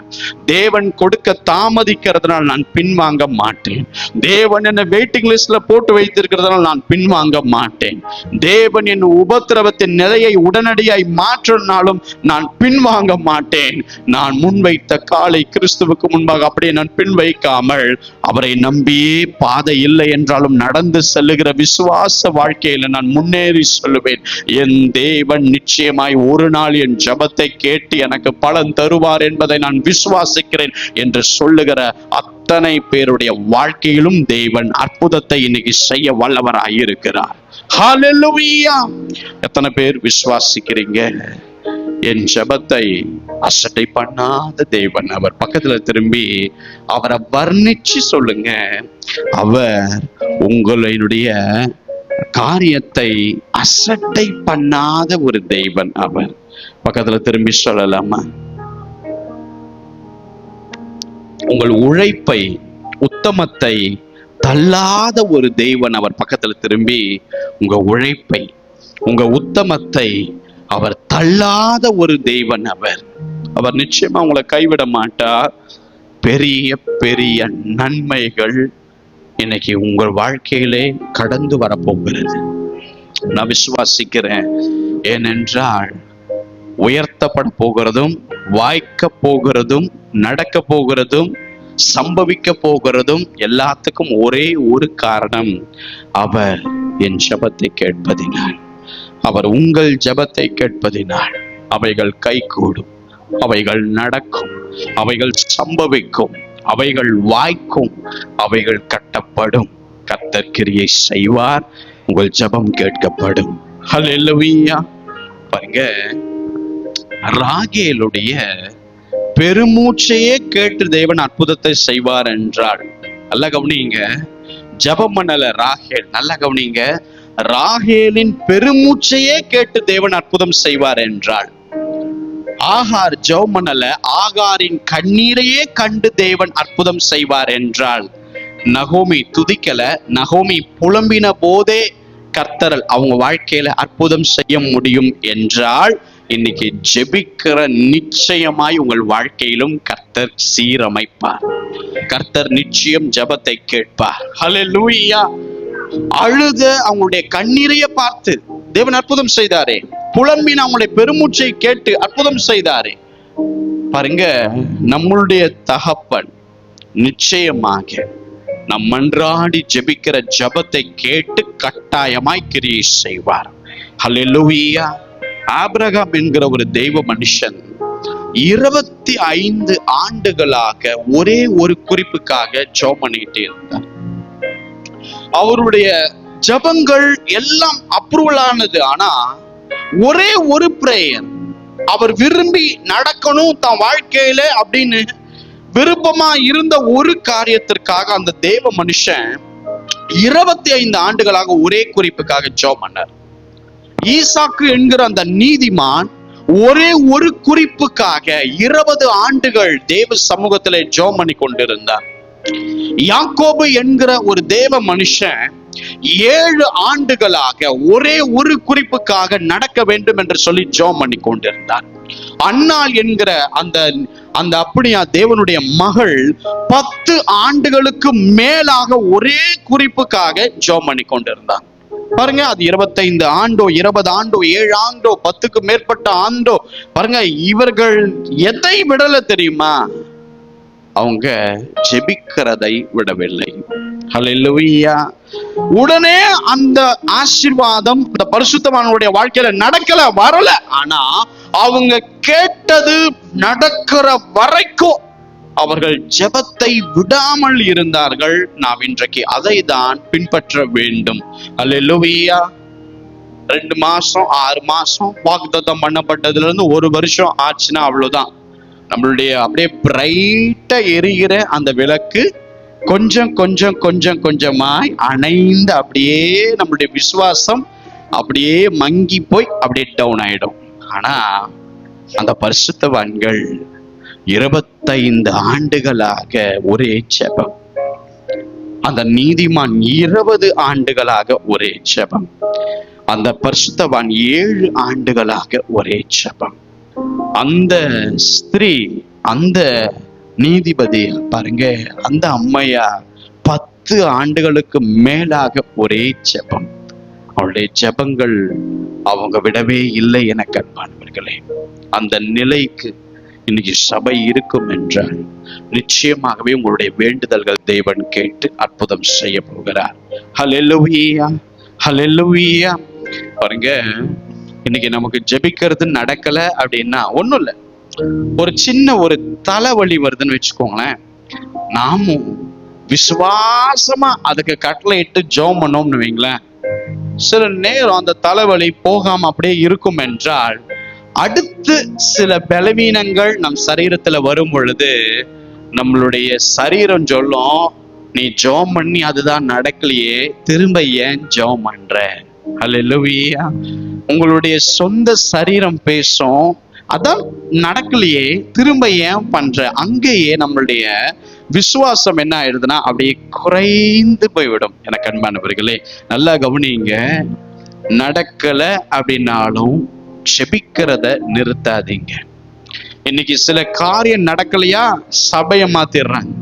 [SPEAKER 1] தேவன் கொடுக்க தாமதிக்கிறதுனால் நான் பின்வாங்க மாட்டேன். தேவன் என்ன வெயிட்டிங் லிஸ்ட்ல போட்டு வைத்திருக்கிறதுனால் நான் பின்வாங்க மாட்டேன். தேவன் என் உபத்திரவத்தின் நிலையை உடனடியாய் மாற்றினாலும் நான் பின்வாங்க மாட்டேன். நான் முன்வைத்த காலை கிறிஸ்துவுக்கு முன்பாக அப்படியே நான் பின் வைக்காமல் அவரை நம்பியே பாதை இல்லை என்றாலும் நடந்து செல்லுகிற விசுவாச வாழ்க்கையில நான் முன்னேறி சொல்லுவேன். என் தேவன் நிச்சயமாய் ஒரு நாள் என் ஜெபத்தை கேட்டு எனக்கு பலன் தருவார் என்பதை நான் விசுவாசிக்கிறேன் என்று சொல்லுகிற அத்தனை பேருடைய வாழ்க்கையிலும் தேவன் அற்புதத்தை இன்னைக்கு செய்ய வல்லவராய் இருக்கிறார். ஹல்லேலூயா. எத்தனை பேர் விசுவாசிக்கிறீங்க? என் ஜெபத்தை அசட்டை பண்ணாத தேவன். அவர் பக்கத்துல திரும்பி அவரை வர்ணிச்சு சொல்லுங்க, அவர் உங்களுடைய காரியத்தை அசட்டை பண்ணாத ஒரு தெய்வன். அவர் பக்கத்துல திரும்பி சொல்லலாமா? உங்கள் உழைப்பை, உத்தமத்தை தள்ளாத ஒரு தெய்வன். அவர் பக்கத்துல திரும்பி உங்க உழைப்பை, உங்க உத்தமத்தை அவர் தள்ளாத ஒரு தெய்வன். அவர் நிச்சயமா உங்களை கைவிட மாட்டார். பெரிய பெரிய நன்மைகள் இன்னைக்கு உங்கள் வாழ்க்கையிலே கடந்து வரப்போகிறது. நான் விசுவாசிக்கிறேன். ஏனென்றால் உயர்த்தப்பட போகிறதும், வாய்க்க போகிறதும், நடக்க போகிறதும், சம்பவிக்க போகிறதும் எல்லாத்துக்கும் ஒரே ஒரு காரணம், அவர் என் ஜெபத்தை கேட்பதினால், அவர் உங்கள் ஜெபத்தை கேட்பதினால் அவைகள் கைகூடும், அவைகள் நடக்கும், அவைகள் சம்பவிக்கும், அவைகள் வாய்க்கும், அவைகள் கட்டப்படும். கர்த்தர் கிரியை செய்வார், உங்கள் ஜெபம் கேட்கப்படும். ஹல்லேலூயா. பாருங்க, ராகேலுடைய பெருமூச்சையே கேட்டு தேவன் அற்புதத்தை செய்வார் என்றால், நல்ல கவனிங்க, ஜெபம் பண்ணல ராகேல், நல்ல கவனிங்க, ராகேலின் பெருமூச்சையே கேட்டு தேவன் அற்புதம் செய்வார் என்றால், ஆகார் ஜெபம் பண்ணல, ஆகாரின் கண்ணீரையே கண்டு தேவன் அற்புதம் செய்வார் என்றால், நகோமி துதிக்கல, நகோமி புலம்பின போதே கர்த்தர் அவங்க வாழ்க்கையில அற்புதம் செய்ய முடியும் என்றால், இன்னைக்கு ஜெபிக்கிற நிச்சயமாய் உங்கள் வாழ்க்கையிலும் கர்த்தர் சீரமைப்பார். கர்த்தர் நிச்சயம் ஜெபத்தை கேட்பார். ஹல்லேலூயா. அழுத அவங்களுடைய கண்ணீரையே பார்த்து தேவன் அற்புதம் செய்தாரே, புலம்பின அவங்களுடைய பெருமூச்சை கேட்டு அற்புதம் செய்தாரே. பாருங்க, நம்மளுடைய தகப்பன் நிச்சயமாக நம் மன்றாடி ஜெபிக்கிற ஜெபத்தை கேட்டு கட்டாயமாய் கிரியை செய்வார். ஹல்லேலூயா. ஆபிரகாம் என்கிற ஒரு தெய்வ மனுஷன் 25 ஆண்டுகளாக ஒரே ஒரு குறிப்புக்காக ஜெபம் பண்ணிட்டே இருந்தார். அவருடைய ஜெபங்கள் எல்லாம் அப்ரூவல் ஆனது. ஆனா ஒரே ஒரு பிரேயர், அவர் விரும்பி நடக்கணும் தன் வாழ்க்கையில அப்படின்னு விருப்பமா இருந்த ஒரு காரியத்திற்காக அந்த தேவ மனுஷன் 25 ஆண்டுகளாக ஒரே குறிப்புக்காக ஜெபம் பண்ணார். ஈசாக்கு என்கிற அந்த நீதிமான் ஒரே ஒரு குறிப்புக்காக 20 ஆண்டுகள் தேவ சமூகத்திலே ஜெபம் பண்ணி கொண்டிருந்தார். யாக்கோபு என்கிற ஒரு தேவ மனுஷன் 7 ஆண்டுகளாக ஒரே ஒரு குறிப்புக்காக நடக்க வேண்டும் என்று சொல்லி ஜெபம் பண்ணி கொண்டிருந்தார். அன்னாள் என்கிற அந்த அப்படியா தேவனுடைய மகள் 10 ஆண்டுகளுக்கு மேலாக ஒரே குறிப்புக்காக ஜெபம் பண்ணி கொண்டிருந்தார். பாருங்க, அது 25 ஆண்டோ 20 ஆண்டோ 7 ஆண்டோ 10க்கு மேற்பட்ட ஆண்டோ, பாருங்க இவர்கள் எதை விடல தெரியுமா? அவங்க ஜெபிக்கிறதை விடவில்லை. ஹல்லேலூயா. உடனே அந்த ஆசீர்வாதம் அந்த பரிசுத்தவானுடைய வாழ்க்கையில நடக்கல, வரல. ஆனா அவங்க கேட்டது நடக்கிற வரைக்கும் அவர்கள் ஜெபத்தை விடாமல் இருந்தார்கள். நாம் இன்றைக்கு அதை தான் பின்பற்ற வேண்டும். ஹல்லேலூயா. 2 மாசம் 6 மாசம் வாக்குத்தத்தம் பண்ணப்பட்டதுல இருந்து 1 வருஷம் ஆச்சுன்னா அவ்வளவுதான். நம்மளுடைய அப்படியே பிரைட்டா எரிகிற அந்த விளக்கு கொஞ்சம் கொஞ்சம் கொஞ்சம் கொஞ்சமாய் அணைந்து அப்படியே நம்மளுடைய விசுவாசம் அப்படியே மங்கி போய் அப்படியே டவுன் ஆயிடும். ஆனா அந்த பரிசுத்தவான்கள் 25 ஆண்டுகளாக ஒரே ஜெபம். அந்த நீதிமான் 20 ஆண்டுகளாக ஒரே ஜெபம். அந்த பரிசுத்தவான் 7 ஆண்டுகளாக ஒரே ஜெபம். அந்த ஸ்திரீ, அந்த நீதிபதி பாருங்க, அந்த அம்மையா 10 ஆண்டுகளுக்கு மேலாக ஒரே ஜெபம். அவளுடைய ஜெபங்கள் அவங்க விடவே இல்லை. என கண்பானவர்களே, அந்த நிலைக்கு இன்னைக்கு சபை இருக்கும் என்றால் நிச்சயமாகவே உங்களுடைய வேண்டுதல்கள் தேவன் கேட்டு அற்புதம் செய்ய போகிறார். ஹல்லேலூயா, ஹல்லேலூயா. பாருங்க, இன்னைக்கு நமக்கு ஜெபிக்கிறது நடக்கல அப்படின்னா ஒண்ணும் இல்லை, ஒரு சின்ன ஒரு தலைவலி வருதுன்னு வச்சுக்கோங்களேன், நாமும் விசுவாசமா அதுக்கு கட்டளை இட்டு ஜெபம் பண்ணோம்னு வைங்களேன், சில நேரம் அந்த தலைவலி போகாம அப்படியே இருக்கும் என்றால் அடுத்து சில பலவீனங்கள் நம் சரீரத்துல வரும் பொழுது நம்மளுடைய சரீரம் சொல்லும், நீ ஜெபம் பண்ணி அதுதான் நடக்கலையே, திரும்ப ஏன் ஜெபம் பண்ற? ஹல்லேலூயா. உங்களுடைய சொந்த சரீரம் பேசும், அதான் நடக்கலையே, திரும்ப ஏன் பண்ற? அங்கேயே நம்மளுடைய விசுவாசம் என்ன ஆயிடுதுன்னா அப்படியே குறைந்து போய்விடும். எனக்கு அன்பானவர்களே, நல்லா கவனிங்க. நடக்கல அப்படின்னாலும் ஜெபிக்கிறத நிறுத்தாதீங்க. இன்னைக்கு சில காரியம் நடக்கலையா, சபையை மாத்திடுறாங்க,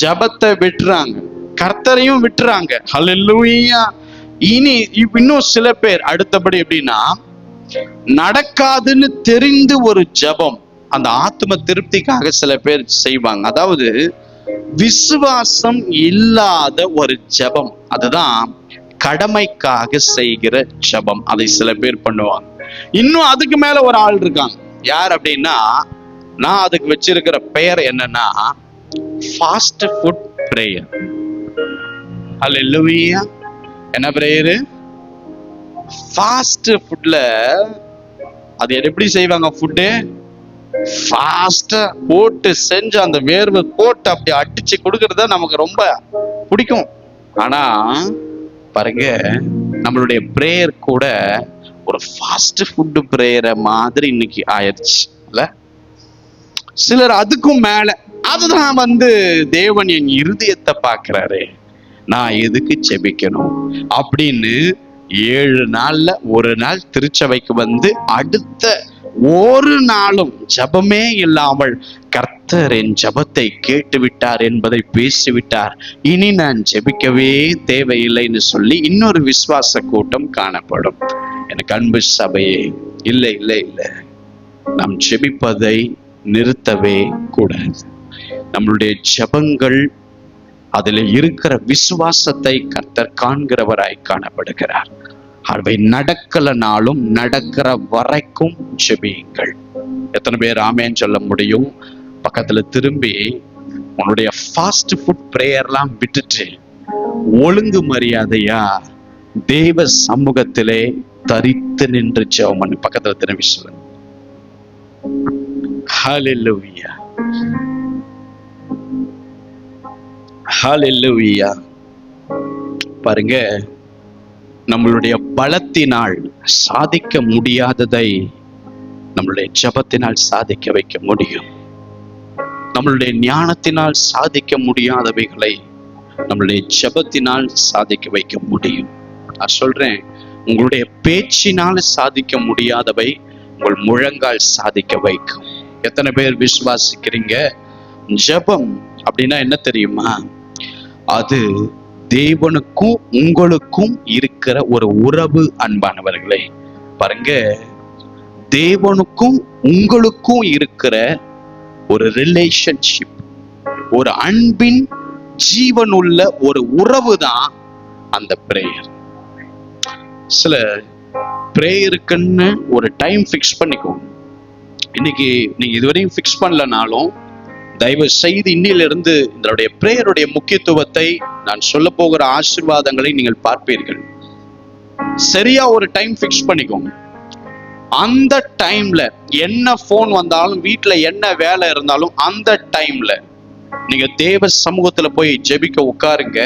[SPEAKER 1] ஜபத்தை விட்டுறாங்க, கர்த்தரையும் விட்டுறாங்க. ஹல்லேலூயா. இனி இன்னும் சில பேர் அடுத்தபடி எப்படின்னா, நடக்காதுன்னு தெரிந்து ஒரு ஜபம், அந்த ஆத்ம திருப்திக்காக சில பேர் செய்வாங்க. அதாவது விசுவாசம் இல்லாத ஒரு ஜபம், அதுதான் கடமைக்காக செய்கிற ஜபம். அதை சில பேர் பண்ணுவாங்க. இன்னும் அதுக்கு மேல ஒரு ஆள் இருக்காங்க. யார் அப்படின்னா, நான் அதுக்கு வச்சிருக்கிற பெயர் என்னன்னா ஃபாஸ்ட் ஃபுட் பிரேயர். ஹல்லேலூயா. என்ன பிரேயரு? ஃபாஸ்ட் ஃபுட்ல அது எப்படி செய்வாங்க? ஃபுட்டு ஃபாஸ்டா போட்டு செஞ்சு அந்த வேர்வை போட்டு அப்படி அடிச்சு கொடுக்கறத நமக்கு ரொம்ப பிடிக்கும். ஆனா பாருங்க, நம்மளுடைய பிரேயர் கூட ஒரு ஃபாஸ்ட் ஃபுட் பிரேயரை மாதிரி இன்னைக்கு ஆயிடுச்சு இல்ல? சிலர் அதுக்கும் மேல, அதுதான் தேவன் என் இருதயத்தை பார்க்கிறாரு, நான் எதுக்கு ஜெபிக்கணும் அப்படின்னு 7 நாள்ல ஒரு நாள் திருச்சபைக்கு அடுத்த ஒரு நாளும் ஜபமே இல்லாமல் கர்த்தர் என் ஜபத்தை கேட்டு விட்டார் என்பதை பேசிவிட்டார், இனி நான் ஜெபிக்கவே தேவையில்லைன்னு சொல்லி இன்னொரு விசுவாச கூட்டம் காணப்படும். எனக்கு அன்பு சபையே, இல்லை இல்லை இல்லை, நாம் ஜெபிப்பதை நிறுத்தவே கூடாது. நம்மளுடைய ஜபங்கள், அதில் இருக்கிற விசுவாசத்தை கர்த்தர் காண்கிறவராய் காணப்படுகிறார். அவை நடக்கலனாலும் நடக்கிற வரைக்கும் ஜெபியுங்கள். எத்தனை பேர் ஆமேன்னு சொல்ல முடியும்? பக்கத்துல திரும்பி உன்னுடைய ஃபாஸ்ட் ஃபுட் பிரேயர்லாம் விட்டுட்டு ஒழுங்கு மரியாதையா தேவ சமூகத்திலே தரித்து நின்று ஜெபம் பண்ணு. பக்கத்துல திரும்பி சொல்லுங்க. ஹல்லேலூயா, ஹல்லேலூயா. பாருங்க, நம்மளுடைய பலத்தினால் சாதிக்க முடியாததை நம்மளுடைய ஜெபத்தினால் சாதிக்க வைக்க முடியும். நம்மளுடைய ஞானத்தினால் சாதிக்க முடியாதவைகளை நம்மளுடைய ஜெபத்தினால் சாதிக்க வைக்க முடியும். நான் சொல்றேன், உங்களுடைய பேச்சினால் சாதிக்க முடியாதவை உங்கள் முழங்கால் சாதிக்க வைக்கும். எத்தனை பேர் விசுவாசிக்கிறீங்க? ஜெபம் அப்படின்னா என்ன தெரியுமா? அது தேவனுக்கும் உங்களுக்கும் இருக்கிற ஒரு உறவு. அன்பானவர்களே, பாருங்க, தேவனுக்கும் உங்களுக்கும் இருக்கிற ஒரு ரிலேஷன்ஷிப், ஒரு அன்பின் ஜீவனுள்ள ஒரு உறவு தான் அந்த பிரேயர். சில பிரேயருக்குன்னு ஒரு டைம் ஃபிக்ஸ் பண்ணிக்கோங்க. இன்னைக்கு நீங்க இதுவரையும் ஃபிக்ஸ் பண்ணலனாலும் தயவு செய்து இன்னிலிருந்து இதனுடைய பிரேயருடைய முக்கியத்துவத்தை, நான் சொல்ல போகிற ஆசீர்வாதங்களை நீங்கள் பார்ப்பீர்கள். சரியா ஒரு டைம் ஃபிக்ஸ் பண்ணிக்கோங்க. அந்த டைம்ல என்ன போன் வந்தாலும், வீட்டுல என்ன வேலை இருந்தாலும், அந்த டைம்ல நீங்க தேவ சமூகத்துல போய் ஜெபிக்க உட்காருங்க.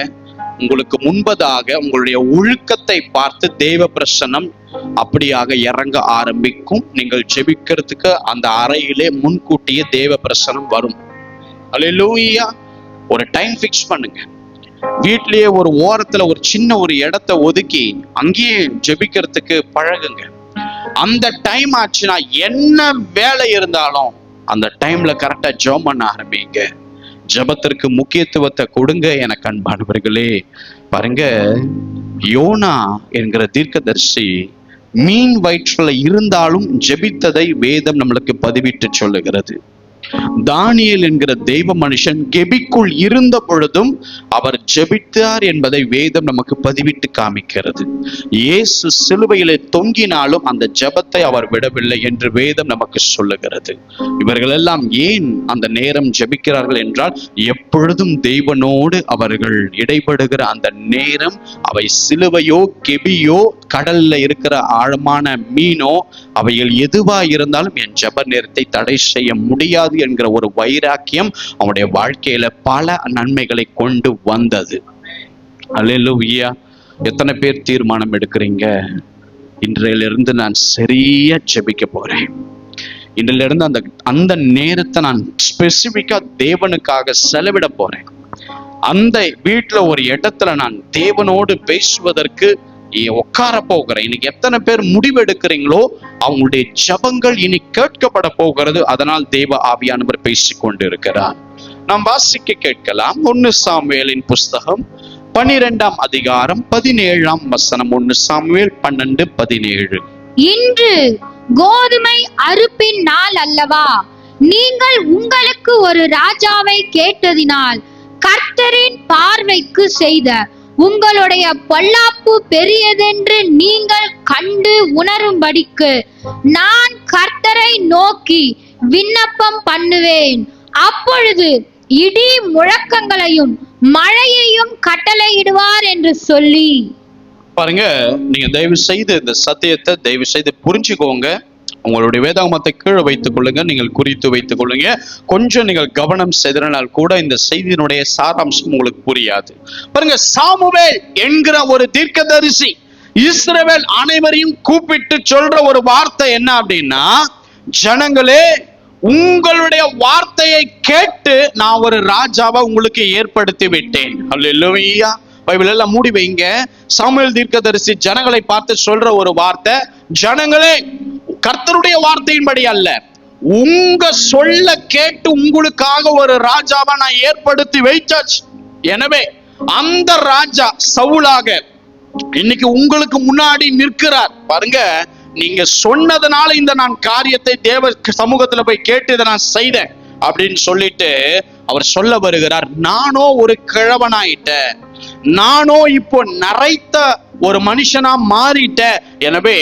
[SPEAKER 1] உங்களுக்கு முன்பதாக உங்களுடைய ஒழுக்கத்தை பார்த்து தேவ பிரசன்னம் அப்படியாக இறங்க ஆரம்பிக்கும். நீங்கள் ஜெபிக்கிறதுக்கு அந்த அறையிலே முன்கூட்டியே தேவ பிரசன்னம் வரும். அல்லேலூயா. ஒரு டைம் ஃபிக்ஸ் பண்ணுங்க. வீட்லயே ஒரு ஓரத்துல ஒரு சின்ன ஒரு இடத்தை ஒதுக்கி அங்கேயே ஜெபிக்கிறதுக்கு பழகுங்க. அந்த டைம் ஆச்சுன்னா என்ன வேலை இருந்தாலும் அந்த டைம்ல கரெக்டா ஜெபம் பண்ண ஆரம்பிங்க. ஜெபத்திற்கு முக்கியத்துவத்தை கொடுங்க. எனக்கு அன்பானவர்களே, பாருங்க, யோனா என்கிற தீர்க்கதரிசி மீன் வயிற்றுல இருந்தாலும் ஜெபித்ததை வேதம் நம்மளுக்கு பதிவிட்டு சொல்லுகிறது. தானியேல் என்கிற தெய்வ மனுஷன் கெபிக்குள் இருந்த பொழுதும் அவர் ஜெபித்தார் என்பதை வேதம் நமக்கு பதிவிட்டு காமிக்கிறது. இயேசு சிலுவையிலே தொங்கினாலும் அந்த ஜெபத்தை அவர் விடவில்லை என்று வேதம் நமக்கு சொல்லுகிறது. இவர்கள் எல்லாம் ஏன் அந்த நேரம் ஜெபிக்கிறார்கள் என்றால், எப்பொழுதும் தெய்வனோடு அவர்கள் இடைபடுகிற அந்த நேரம், அவை சிலுவையோ கெபியோ கடல்ல இருக்கிற ஆழமான மீனோ, அவைகள் எதுவா இருந்தாலும் என் ஜெப நேரத்தை தடை செய்ய முடியாது என்கிற ஒரு வைராக்கியம் அவனுடைய வாழ்க்கையில பல நன்மைகளை கொண்டு வந்தது. அல்லேலூயா. எத்தனை பேர் தீர்மானம் எடுக்கிறீங்க? இன்றையிலிருந்து நான் சரியா ஜெபிக்க போறேன். இன்றிலிருந்து அந்த நேரத்தை நான் ஸ்பெசிபிக்கா தேவனுக்காக செலவிட போறேன். அந்த வீட்டுல ஒரு இடத்துல நான் தேவனோடு பேசுவதற்கு உட்கார போகிறேன். இன்னைக்கு எத்தனை பேர் முடிவு எடுக்கிறீங்களோ அவங்களுடைய ஜெபங்கள் இனி கேட்கப்பட போகிறது. அதனால் தேவ ஆவியானவர் பேசிக் கொண்டிருக்கிறார். நாம் வாசிக்க கேட்கலாம். 1 சாமுவேலின் புஸ்தகம் 12ஆம் அதிகாரம் 17ஆம் வசனம். 1 சாமுவேல் 12:17.
[SPEAKER 2] இன்று கோதுமை அறுப்பின் நாள் அல்லவா? நீங்கள் உங்களுக்கு ஒரு ராஜாவை கேட்டதினால் கர்த்தரின் பார்வைக்கு செய்த உங்களுடைய பொல்லாப்பு பெரியதென்று நீங்கள் கண்டு உணரும்படிக்கு நான் கர்த்தரை நோக்கி விண்ணப்பம் பண்ணுவேன். அப்பொழுது இடி முழக்கங்களையும் மழையையும் கட்டளையிடுவார் என்று சொல்லி.
[SPEAKER 1] பாருங்க, நீங்க தயவு செய்து இந்த சத்தியத்தை தயவு செய்து புரிஞ்சுக்கோங்க. உங்களுடைய வேதாகமத்தை கீழே வைத்துக் கொள்ளுங்க. நீங்கள் குறித்து வைத்துக் கொள்ளுங்க. கொஞ்சம் நீங்கள் கவனம் செய்தனால் கூட இந்த செய்தியினுடைய சாராம்சம் உங்களுக்கு புரியாது. பாருங்க, சாமுவேல் என்கிற ஒரு தீர்க்கதரிசி இஸ்ரவேல் அனைவரையும் கூப்பிட்டு சொல்ற ஒரு வார்த்தை என்ன அப்படின்னா, ஜனங்களே, உங்களுடைய வார்த்தையை கேட்டு நான் ஒரு ராஜாவை உங்களுக்கு ஏற்படுத்தி விட்டேன். அல்லேலூயா. பைபிள் எல்லாம் மூடி வைங்க. சாமுவேல் தீர்க்கதரிசி ஜனங்களை பார்த்து சொல்ற ஒரு வார்த்தை, ஜனங்களே, கர்த்தருடைய வார்த்தையின்படி அல்ல, உங்க சொல்ல கேட்டு உங்களுக்காக ஒரு ராஜாவை நான் ஏற்படுத்தி வைச்சாச்சு. எனவே அந்த ராஜா சவுலாக இன்னைக்கு உங்களுக்கு முன்னாடி நிற்கிறார். பாருங்க, நீங்க சொன்னதுனால இந்த நான் காரியத்தை தேவ சமூகத்துல போய் கேட்டு இதை நான் செய்தேன் அப்படின்னு சொல்லிட்டு அவர் சொல்ல வருகிறார். நானோ ஒரு கிழவனாயிட்டேன், நானோ இப்போ நரைத்த ஒரு மனுஷனா மாறிட்ட. எனவே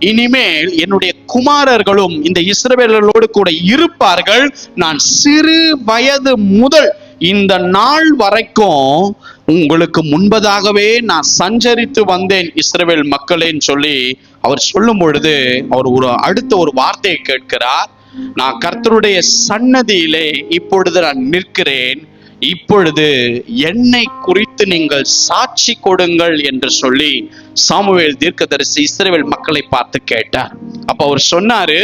[SPEAKER 1] இனிமேல் என்னுடைய குமாரர்களும் இந்த இஸ்ரவேலர்களோடு கூட இருப்பார்கள். நான் சிறு வயது முதல் இந்த நாள் வரைக்கும் உங்களுக்கு முன்பதாகவே நான் சஞ்சரித்து வந்தேன் இஸ்ரவேல் மக்களேன்னு சொல்லி அவர் சொல்லும் பொழுது அவர் அடுத்த ஒரு வார்த்தையை கேட்கிறார். நான் கர்த்தருடைய சன்னதியிலே இப்பொழுது நான் நிற்கிறேன், இப்பொழுது என்னை குறித்து நீங்கள் சாட்சி கொடுங்கள் என்று சொல்லி சாமுவேல் தீர்க்கதரிசி இஸ்ரவேல் மக்களை பார்த்து கேட்டார். அப்ப அவர் சொன்னாரு,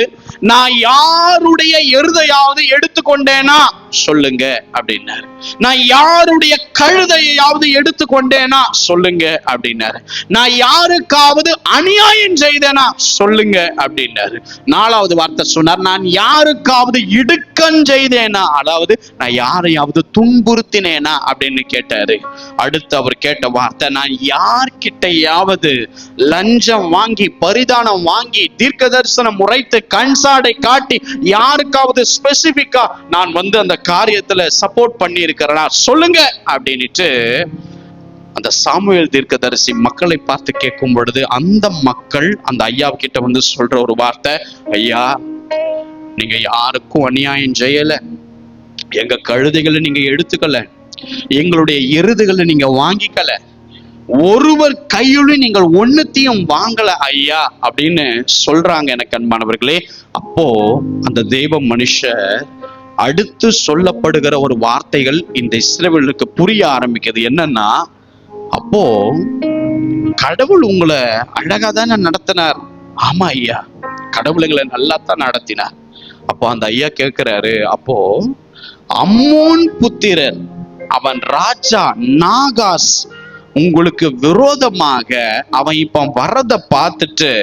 [SPEAKER 1] நான் யாருடைய எருதையாவது எடுத்துக்கொண்டேனா சொல்லுங்க அப்படின்னாரு. நான் யாருடைய கழுதையாவது எடுத்துக்கொண்டேனா சொல்லுங்க அப்படின்னாரு. நான் யாருக்காவது அநியாயம் செய்தேனா சொல்லுங்க அப்படின்னாரு. 4வது வார்த்தை சொன்னார், நான் யாருக்காவது இடுக்கண் செய்தேனா, அதாவது நான் யாரையாவது துன்புறுத்தினேனா அப்படின்னு கேட்டாரு. அடுத்து அவர் கேட்ட வார்த்தை, நான் யார்கிட்டையாவது லஞ்சம் வாங்கி பரிதானம் வாங்கி தீர்க்க தரிசனம் உரைத்து கண்சாடை காட்டி யாருக்காவது ஸ்பெசிபிக்கா நான் அந்த காரியத்துல சப்போர்ட் பண்ணி இருக்கிறேனா சொல்லுங்க அப்படின்னுட்டு அந்த சாமுவேல் தீர்க்கதரிசி மக்களை பார்த்து கேட்கும் பொழுது அந்த மக்கள் அந்த ஐயா கிட்ட சொல்ற ஒரு வார்த்தை, ஐயா நீங்க யாருக்கும் அநியாயம் செய்யல, எங்க கழுதைகளை நீங்க எடுத்துக்கல, எங்களுடைய எருதுகளை நீங்க வாங்கிக்கல, ஒருவர் கையிலும் நீங்கள் ஒண்ணுத்தையும் வாங்கல ஐயா அப்படின்னு சொல்றாங்க. எனக்கு அன்பானவர்களே, அப்போ அந்த தெய்வ மனுஷர் அடுத்து சொல்லப்படுகிற ஒரு வார்த்தைகள் இந்த இஸ்ரவேலுக்கு புரிய ஆரம்பிக்குது. என்னன்னா, அப்போ கடவுள் உங்களை அழகா தானே நடத்தினார். ஆமா ஐயா, கடவுளுங்களை நல்லா தான் நடத்தினார். அப்போ அந்த ஐயா கேட்கிறாரு, அப்போ அம்மோன் புத்திரர் அவன் ராஜா நாகாஸ் உங்களுக்கு விரோதமாக அவன் இப்ப வரத பார்த்துட்டு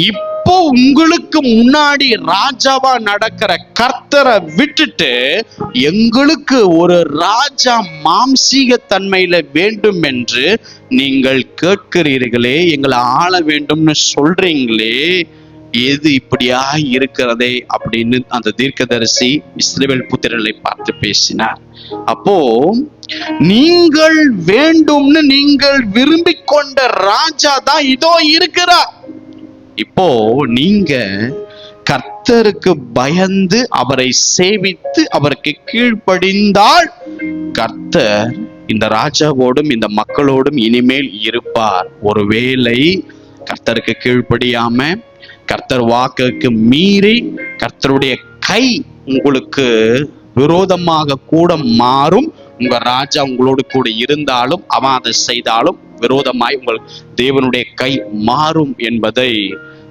[SPEAKER 1] இப்போ உங்களுக்கு முன்னாடி ராஜாவா நடக்கிற கர்த்தரை விட்டுட்டு எங்களுக்கு ஒரு ராஜா மாம்சீக தன்மையில வேண்டும் என்று நீங்கள் கேட்கிறீர்களே, எங்களை ஆள வேண்டும்னு சொல்றீங்களே, எது இப்படியா இருக்கிறதே அப்படின்னு அந்த தீர்க்கதரிசி இஸ்ரவேல் புத்திரர்களை பார்த்து பேசினார். அப்போ நீங்கள் வேண்டும்னு நீங்கள் விரும்பிக் கொண்ட ராஜா தான் இதோ இருக்கிறார். இப்போ நீங்க கர்த்தருக்கு பயந்து அவரை சேவித்து அவருக்கு கீழ்ப்படிந்தால் கர்த்தர் இந்த ராஜாவோடும் இந்த மக்களோடும் இனிமேல் இருப்பார். ஒருவேளை கர்த்தருக்கு கீழ்ப்படியாம கர்த்தர் வாக்குக்கு மீறி கர்த்தருடைய கை உங்களுக்கு விரோதமாக கூட மாறும். உங்க ராஜா உங்களோடு கூட இருந்தாலும் அவன் அதை செய்தாலும் விரோதமாய் உங்கள் தேவனுடைய கை மாறும் என்பதை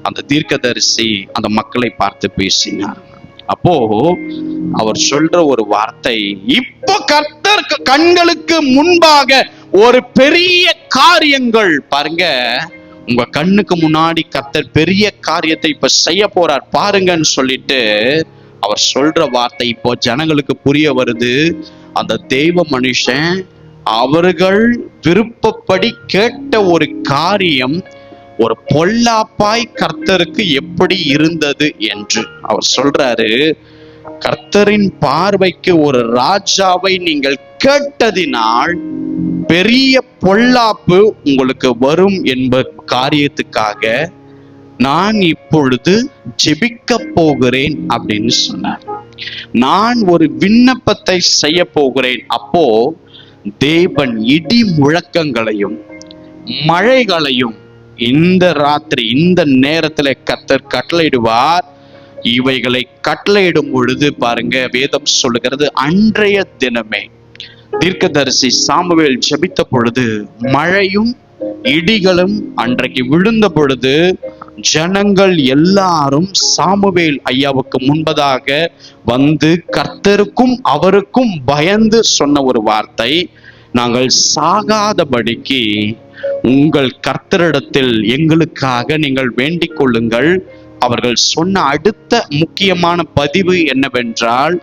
[SPEAKER 1] அந்த தீர்க்கதரிசி அந்த மக்களை பார்த்து பேசினார். அப்போ அவர் சொல்ற ஒரு வார்த்தை, இப்போ கர்த்தர் கண்களுக்கு முன்பாக ஒரு பெரிய காரியங்கள் பாருங்க, உங்க கண்ணுக்கு முன்னாடி கர்த்தர் பெரிய காரியத்தை இப்ப செய்ய போறார் பாருங்கன்னு சொல்லிட்டு அவர் சொல்ற வார்த்தை இப்போ ஜனங்களுக்கு புரிய வருது. அந்த தெய்வ மனுஷன் அவர்கள் விருப்பப்படி கேட்ட ஒரு காரியம் ஒரு பொல்லாப்பாய் கர்த்தருக்கு எப்படி இருந்தது என்று அவர் சொல்றாரு. கர்த்தரின் பார்வைக்கு ஒரு ராஜாவை நீங்கள் கேட்டதினால் பெரிய பொல்லாப்பு உங்களுக்கு வரும் என்ப காரியத்துக்காக நான் இப்பொழுது ஜெபிக்க போகிறேன் அப்படின்னு சொன்னார். நான் ஒரு விண்ணப்பத்தை செய்ய போகிறேன். அப்போ தேவன் இடி முழக்கங்களையும் மழைகளையும் இந்த ராத்திரி இந்த நேரத்துல கர்த்தர் கட்டளையிடுவார். இவைகளை கட்டளையிடும் பொழுது பாருங்க, வேதம் சொல்லுகிறது, அன்றைய தினமே தீர்க்கதரிசி சாமுவேல் ஜெபித்த பொழுது மழையும் இடிகளும் அன்றைக்கு விழுந்த பொழுது ஜனங்கள் எல்லாரும் சாமுவேல் ஐயாவுக்கு முன்பதாக வந்து கர்த்தருக்கும் அவருக்கும் பயந்து சொன்ன ஒரு வார்த்தை, நாங்கள் சாகாதபடிக்கு உங்கள் கர்த்தரிடத்தில் எங்களுக்காக நீங்கள் வேண்டிக் கொள்ளுங்கள். அவர்கள் சொன்ன அடுத்த முக்கியமான பதிவு என்னவென்றால்,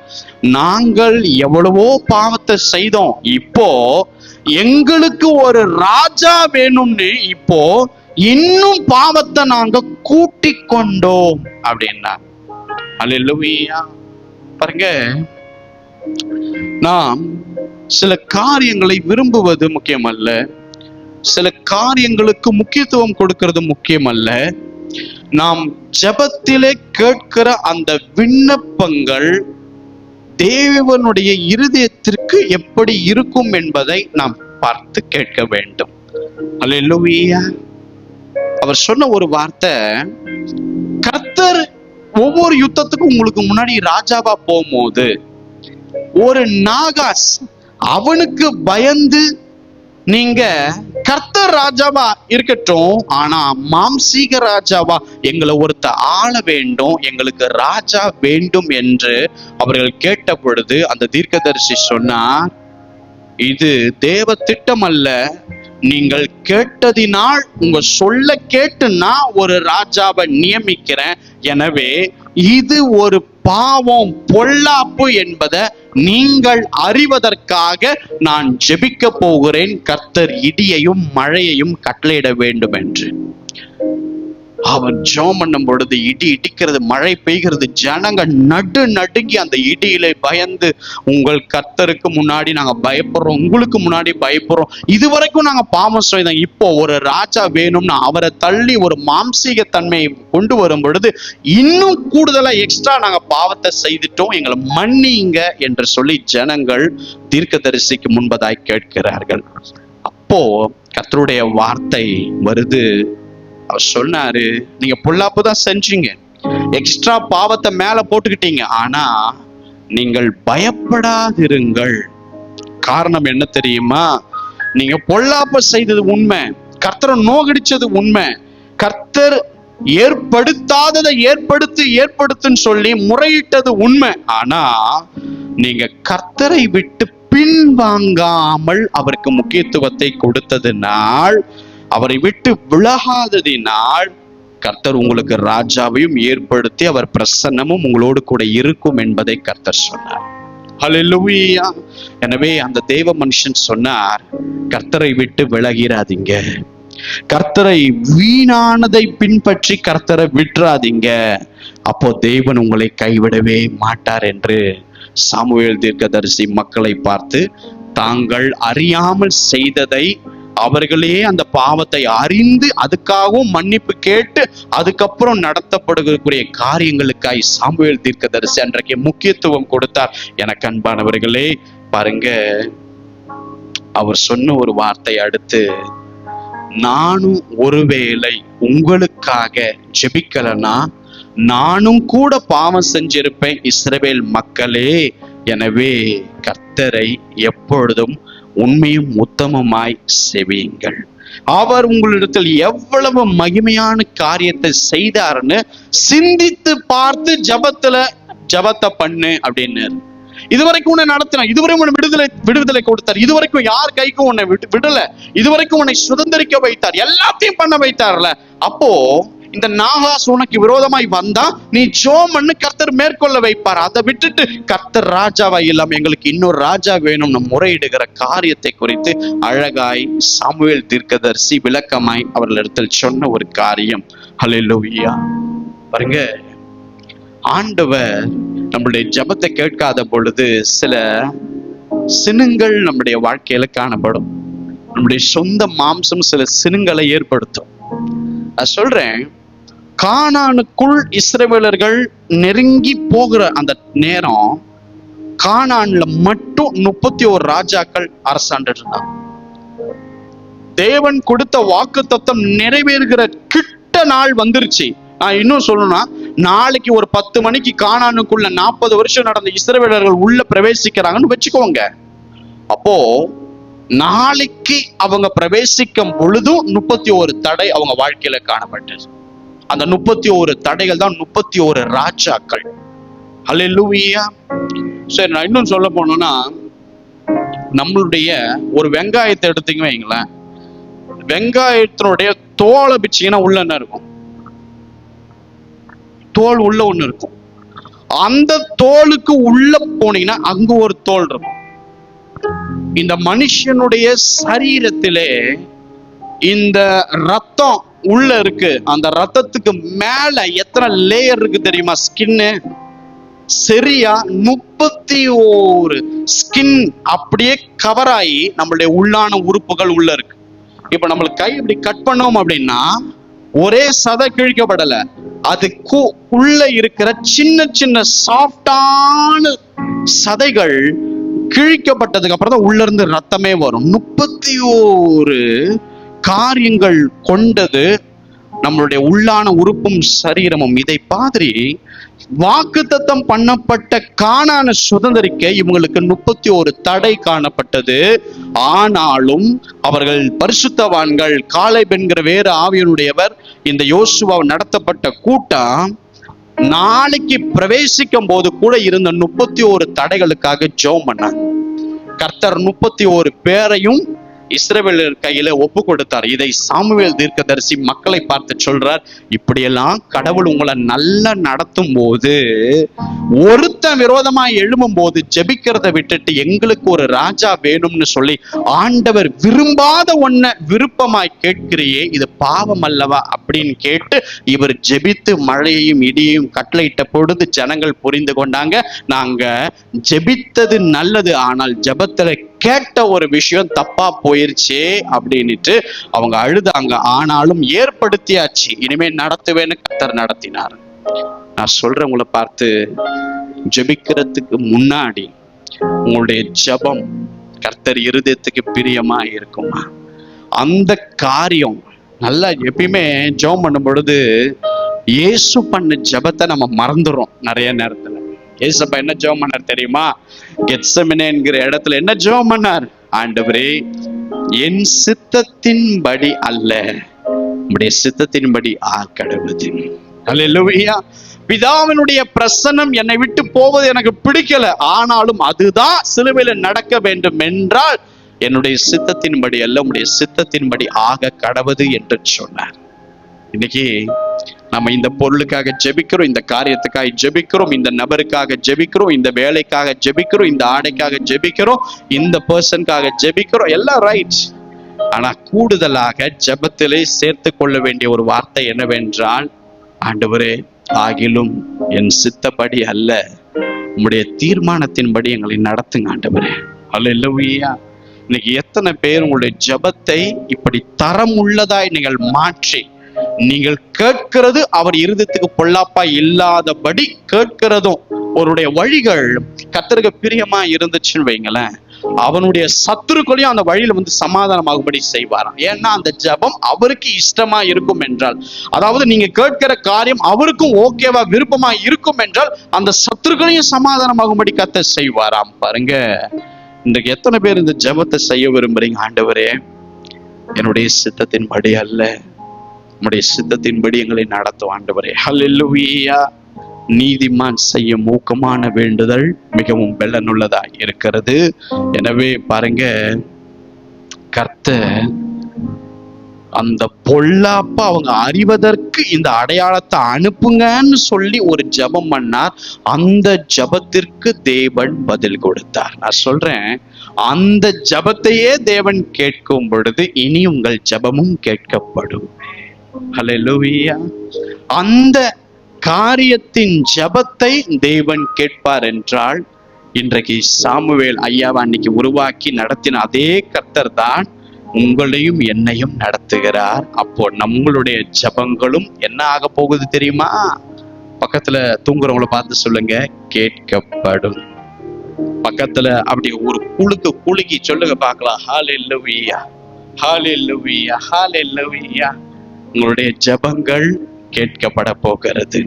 [SPEAKER 1] நாங்கள் எவ்வளவோ பாவத்தை செய்தோம், இப்போ எங்களுக்கு ஒரு ராஜா வேணும்னு இப்போ இன்னும் பாவத்தை நாங்க கூட்டிக் கொண்டோம் அப்படின்னா. அல்லேலூயா. பாருங்க, நாம் சில காரியங்களை விரும்புவது முக்கியமல்ல, சில காரியங்களுக்கு முக்கியத்துவம் கொடுக்கிறது முக்கியம் அல்ல. நாம் ஜெபத்திலே கேட்கிற அந்த விண்ணப்பங்கள் தேவனுடைய இருதயத்திற்கு எப்படி இருக்கும் என்பதை நாம் பார்த்து கேட்க வேண்டும். அல்லேலூயா. அவர் சொன்ன ஒரு வார்த்தை, கர்த்தர் ஒவ்வொரு யுத்தத்துக்கும் உங்களுக்கு முன்னாடி ராஜாவா போகும்போது ஒரு நாகாஸ் அவனுக்கு பயந்து நீங்க கர்த்தர் ராஜாவா இருக்கட்டும், ஆனா மாம்சீக ராஜாவா எங்களை ஒருத்த ஆள வேண்டும், எங்களுக்கு ராஜா வேண்டும் என்று அவர்கள் கேட்ட பொழுது அந்த தீர்க்கதரிசி சொன்னார், இது தேவ திட்டம் அல்ல, நீங்கள் கேட்டதினால் உங்க சொல்ல கேட்டு நான் ஒரு ராஜாவை நியமிக்கிறேன். எனவே இது ஒரு பாவம், பொல்லாப்பு என்பதை நீங்கள் அறிவதற்காக நான் ஜெபிக்க போகிறேன். கர்த்தர் இடியையும் மழையையும் கட்டளையிட வேண்டும் என்று. அவன் ஜெபம் பண்ணும் பொழுது இடி இடிக்கிறது, மழை பெய்கிறது, ஜனங்க நடுங்கி அந்த இடியிலே பயந்து, உங்கள் கர்த்தருக்கு முன்னாடி நாங்க பயப்படுறோம், உங்களுக்கு முன்னாடி பயப்படுறோம், இதுவரைக்கும் நாங்க பாவம் செய்தோம், இப்போ ஒரு ராஜா வேணும்னு அவரை தள்ளி ஒரு மாம்சீக தன்மையை கொண்டு வரும் பொழுது இன்னும் கூடுதலா எக்ஸ்ட்ரா நாங்க பாவத்தை செய்துட்டோம், எங்களை மன்னிங்க என்று சொல்லி ஜனங்கள் தீர்க்கதரிசிக்கு முன்பதாய் கேட்கிறார்கள். அப்போ கர்த்தருடைய வார்த்தை வருது. அவர் சொன்னாரு, நீங்க பொல்லாப்பு தான் செஞ்சீங்க, எக்ஸ்ட்ரா பாவத்தை மேல போட்டுக்கிட்டீங்க, ஆனா நீங்கள் பயப்படாதிருங்கள். காரணம் என்ன தெரியுமா? நீங்க பொல்லாப்பு செய்தது உண்மை, கர்த்தரை நோகடிச்சது உண்மை, கர்த்தர் ஏற்படுத்தாததை ஏற்படுத்துன்னு சொல்லி முறையிட்டது உண்மை. ஆனா நீங்க கர்த்தரை விட்டு பின்வாங்காமல் அவருக்கு முக்கியத்துவத்தை கொடுத்ததினால், அவரை விட்டு விலகாததினால் கர்த்தர் உங்களுக்கு ராஜாவையும் ஏற்படுத்தி அவர் பிரசன்னமும் உங்களோடு கூட இருக்கும் என்பதை கர்த்தர் சொன்னார். ஹல்லேலூயா. எனவே அந்த தேவ மனுஷன் சொன்னார், கர்த்தரை விட்டு விலகிறாதீங்க, கர்த்தரை வீணானதை பின்பற்றி கர்த்தரை விட்டுறாதீங்க, அப்போ தேவன் உங்களை கைவிடவே மாட்டார் என்று சாமுவேல் தீர்க்கதரிசி மக்களை பார்த்து தாங்கள் அறியாமல் செய்ததை அவர்களே அந்த பாவத்தை அறிந்து அதுக்காகவும் மன்னிப்பு கேட்டு அதுக்கப்புறம் நடத்தப்படுகிற காரியங்களுக்காய் சாமுவேல் தீர்க்கதரிசி அன்றைக்கு முக்கியத்துவம் கொடுத்தார். எனக்கு அன்பானவர்களே பாருங்க, அவர் சொன்ன ஒரு வார்த்தை அடுத்து, நானும் ஒருவேளை உங்களுக்காக ஜெபிக்கலனா நானும் கூட பாவம் செஞ்சிருப்பேன் இஸ்ரவேல் மக்களே. எனவே கர்த்தரை எப்பொழுதும் உண்மையும் உத்தமமாய் செவியுங்கள். அவர் உங்களிடத்தில் எவ்வளவு மகிமையான காரியத்தை செய்தார்னு சிந்தித்து பார்த்து ஜபத்தை பண்ணு அப்படின்னு. இதுவரைக்கும் உன்னை நடத்தினார், இதுவரைக்கும் உன்னை விடுதலை கொடுத்தார், இதுவரைக்கும் யார் கைக்கும் உன்னை விடல, இதுவரைக்கும் உன்னை சுதந்திரிக்க வைத்தார், எல்லாத்தையும் பண்ண வைத்தார்ல. அப்போ இந்த நாகாஸ் உனக்கு விரோதமாய் வந்தா நீ ஜோமன்னு கர்த்தர் மேற்கொள்ள வைப்பார். அதை விட்டுட்டு கர்த்தர் ராஜாவா இல்லாம எங்களுக்கு இன்னொரு ராஜா வேணும்னு முறையிடுகிற காரியத்தை குறித்து அழகாய் சாமுவேல் தீர்க்கதரிசி விளக்கமாய் அவர்களிடத்தில் சொன்ன ஒரு காரியம். ஹல்லேலூயா. பாருங்க, ஆண்டவர் நம்முடைய ஜெபத்தை கேட்காத பொழுது சில சினுங்கள் நம்முடைய வாழ்க்கையில காணப்படும். நம்முடைய சொந்த மாம்சம் சில சினுங்களை ஏற்படுத்தும். நான் சொல்றேன், கானானுக்குள் இஸ்ரவேலர்கள் நெருங்கி போகிற அந்த நேரம் கானான்ல மட்டும் 31 ராஜாக்கள் அரசாண்டு இருந்தாங்க. தேவன் கொடுத்த வாக்குத்தத்தம் நிறைவேறுகிற கிட்ட நாள் வந்துருச்சு. நான் இன்னும் சொல்லணும்னா, நாளைக்கு ஒரு 10 மணிக்கு கானானுக்குள்ள 40 வருஷம் நடந்த இஸ்ரவேலர்கள் உள்ள பிரவேசிக்கிறாங்கன்னு வச்சுக்கோங்க. அப்போ நாளைக்கு அவங்க பிரவேசிக்கும் பொழுதும் 31 தடை அவங்க வாழ்க்கையில காணப்பட்டது. அந்த 31 தடைகள் தான் 31 ராஜாக்கள். ஹல்லேலூயா. சரி, நான் இன்னும் சொல்ல போனோம்னா, நம்மளுடைய ஒரு வெங்காயத்தை எடுத்தீங்க வைங்களேன், வெங்காயத்தினுடைய தோலை பிச்சீங்கன்னா உள்ள என்ன இருக்கும்? தோல் உள்ள ஒண்ணு இருக்கும். அந்த தோலுக்கு உள்ள போனீங்கன்னா அங்க ஒரு தோல் இருக்கும். இந்த மனுஷனுடைய சரீரத்திலே இந்த ரத்தம் உள்ள இருக்கு. அந்த ரத்தத்துக்கு மேல எத்தனை லேயர் இருக்கு தெரியுமா? ஸ்கின்னு. சரியா 31 ஸ்கின் அப்படியே கவர் ஆகி நம்மளுடைய உள்ளான உறுப்புகள் உள்ள இருக்கு. இப்ப நம்மளுக்கு கை இப்படி கட் பண்ணோம் அப்படின்னா ஒரே சதை கிழிக்கப்படல, அதுக்கு உள்ள இருக்கிற சின்ன சின்ன சாஃப்டான சதைகள் கிழிக்கப்பட்டதுக்கு அப்புறம் தான் உள்ள இருந்து ரத்தமே வரும். 31 காரியங்கள் கொண்டது நம்மளுடைய உள்ளான உறுப்பும் சரீரமும். இதை மாதிரி வாக்குத்தத்தம் பண்ணப்பட்ட கானானை சுதந்திரிக்க இவங்களுக்கு 31 தடை காணப்பட்டது. ஆனாலும் அவர்கள் பரிசுத்தவான்கள், காலேப் என்கிற வேறு ஆவியனுடையவர், இந்த யோசுவா நடத்தப்பட்ட கூட்டம் நாளைக்கு பிரவேசிக்கும் போது கூட இருந்த 31 தடைகளுக்காக ஜெபம் பண்ணாங்க. கர்த்தர் 31 பேரையும் இஸ்ரவேலர் கையில ஒப்பு கொடுத்தார். இதை சாமுவேல் தீர்க்கதரிசி மக்களை பார்த்து சொல்றார், இப்படியெல்லாம் கடவுள் உங்களை நல்லா நடத்தும் போது ஒருத்தன் விரோதமா எழும்பும் போது ஜெபிக்கிறத விட்டுட்டு எங்களுக்கு ஒரு ராஜா வேணும்னு சொல்லி ஆண்டவர் விரும்பாத ஒன்ன விருப்பமாய் கேட்கிறியே, இது பாவம் அல்லவா அப்படின்னு கேட்டு இவர் ஜெபித்து மழையையும் இடியையும் கட்டளையிட்ட பொழுது ஜனங்கள் புரிந்து கொண்டாங்க, நாங்க ஜெபித்தது நல்லது, ஆனால் ஜெபத்துல கேட்ட ஒரு விஷயம் தப்பா போயிருச்சே அப்படின்னுட்டு அவங்க அழுதாங்க. ஆனாலும் ஏற்படுத்தியாச்சு, இனிமே நடத்துவேன்னு கர்த்தர் நடத்தினார். நான் சொல்றேன், உங்களை பார்த்து ஜெபிக்கிறதுக்கு முன்னாடி உங்களுடைய ஜெபம் கர்த்தர் இருதயத்துக்கு பிரியமா இருக்குமா? அந்த காரியம் நல்லா எப்பயுமே ஜெபம் பண்ணும் பொழுது இயேசு பண்ண ஜெபத்தை நம்ம மறந்துடுறோம் நிறைய நேரத்துல. ஏசப்பா என்ன ஜெபம் பண்ணார் தெரியுமா? கெத்செமனே என்கிற இடத்துல என்ன ஜெபம் பண்ணார்? ஆண்டவரே, என் சித்தத்தின்படி அல்ல, உம்முடைய சித்தத்தின்படி ஆக்கடவுது. அல்லேலூயா. பிதாவினுடைய பிரசன்னம் என்னை விட்டு போவது எனக்கு பிடிக்கல, ஆனாலும் அதுதான் சிலுவையில நடக்க வேண்டும் என்றால் என்னுடைய சித்தத்தின்படி அல்ல, உம்முடைய சித்தத்தின்படி ஆக கடவுது என்று சொன்னார். இன்னைக்கு நம்ம இந்த பொருளுக்காக ஜெபிக்கிறோம், இந்த காரியத்துக்காக ஜெபிக்கிறோம், இந்த நபருக்காக ஜெபிக்கிறோம், இந்த வேலைக்காக ஜெபிக்கிறோம், இந்த ஆடைக்காக ஜெபிக்கிறோம், இந்த பர்சனுக்காக ஜெபிக்கிறோம், எல்லாம் ரைட். ஆனா கூடுதலாக ஜெபத்திலே சேர்த்து கொள்ள வேண்டிய ஒரு வார்த்தை என்னவென்றால், ஆண்டவரே, ஆகிலும் என் சித்தப்படி அல்ல, உம்முடைய தீர்மானத்தின்படி எங்களை நடத்துங்க ஆண்டவரே. அல்லேலூயா. இன்னைக்கு எத்தனை பேர் உங்களுடைய ஜெபத்தை இப்படி தரம் உள்ளதாய் நீங்கள் மாற்றி, நீங்கள் கேட்கிறது அவர் இருதயத்துக்கு பொல்லாப்பா இல்லாதபடி கேட்கிறதும் அவருடைய வழிகள் கர்த்தருக்கு பிரியமா இருந்துச்சுன்னு வைங்களேன், அவனுடைய சத்துருக்களையும் அந்த வழியில வந்து சமாதானமாகும்படி செய்வாராம். ஏன்னா அந்த ஜெபம் அவருக்கு இஷ்டமா இருக்கும் என்றால், அதாவது நீங்க கேட்கிற காரியம் அவருக்கும் ஓகேவா விருப்பமா இருக்கும் என்றால் அந்த சத்துருக்களையும் சமாதானமாகும்படி கர்த்தர் செய்வாராம். பாருங்க, இன்றைக்கு எத்தனை பேர் இந்த ஜெபத்தை செய்ய விரும்புறீங்க? ஆண்டவரே, என்னுடைய சித்தத்தின்படி அல்ல, உம்முடைய சித்தத்தின்படி எங்களை நடத்தும் ஆண்டவரே. ஹல்லேலூயா. நீதிமான் செய்யும் ஊக்கமான வேண்டுதல் மிகவும் பலனுள்ளதா இருக்கிறது. எனவே பாருங்க, கர்த்தர் அந்த பொல்லாப்ப அவங்க அறிவதற்கு இந்த அடையாளத்தை அனுப்புங்கன்னு சொல்லி ஒரு ஜெபம் பண்ணார். அந்த ஜெபத்திற்கு தேவன் பதில் கொடுத்தார். நான் சொல்றேன், அந்த ஜெபத்தையே தேவன் கேட்கும் பொழுது இனி உங்கள் ஜெபமும் கேட்கப்படும். ஹல்லேலூயா. அந்த காரியத்தின் ஜெபத்தை தேவன் கேட்பார் என்றால், இன்றைக்கு சாமுவேல் ஐயாவை அன்னைக்கு உருவாக்கி நடத்தின அதே கர்த்தர் தான் உங்களையும் என்னையும் நடத்துகிறார். அப்போ நம்மளுடைய ஜெபங்களும் என்ன ஆக போகுது தெரியுமா? பக்கத்துல தூங்குறவங்களை பார்த்து சொல்லுங்க, கேட்கப்படும். பக்கத்துல அப்படி ஒரு குலுக்கி சொல்லுங்க பார்க்கலாம், ஹல்லேலூயா, ஹல்லேலூயா, ஹல்லேலூயா. உங்களுடைய ஜெபங்கள் கேட்கப்பட போகிறது.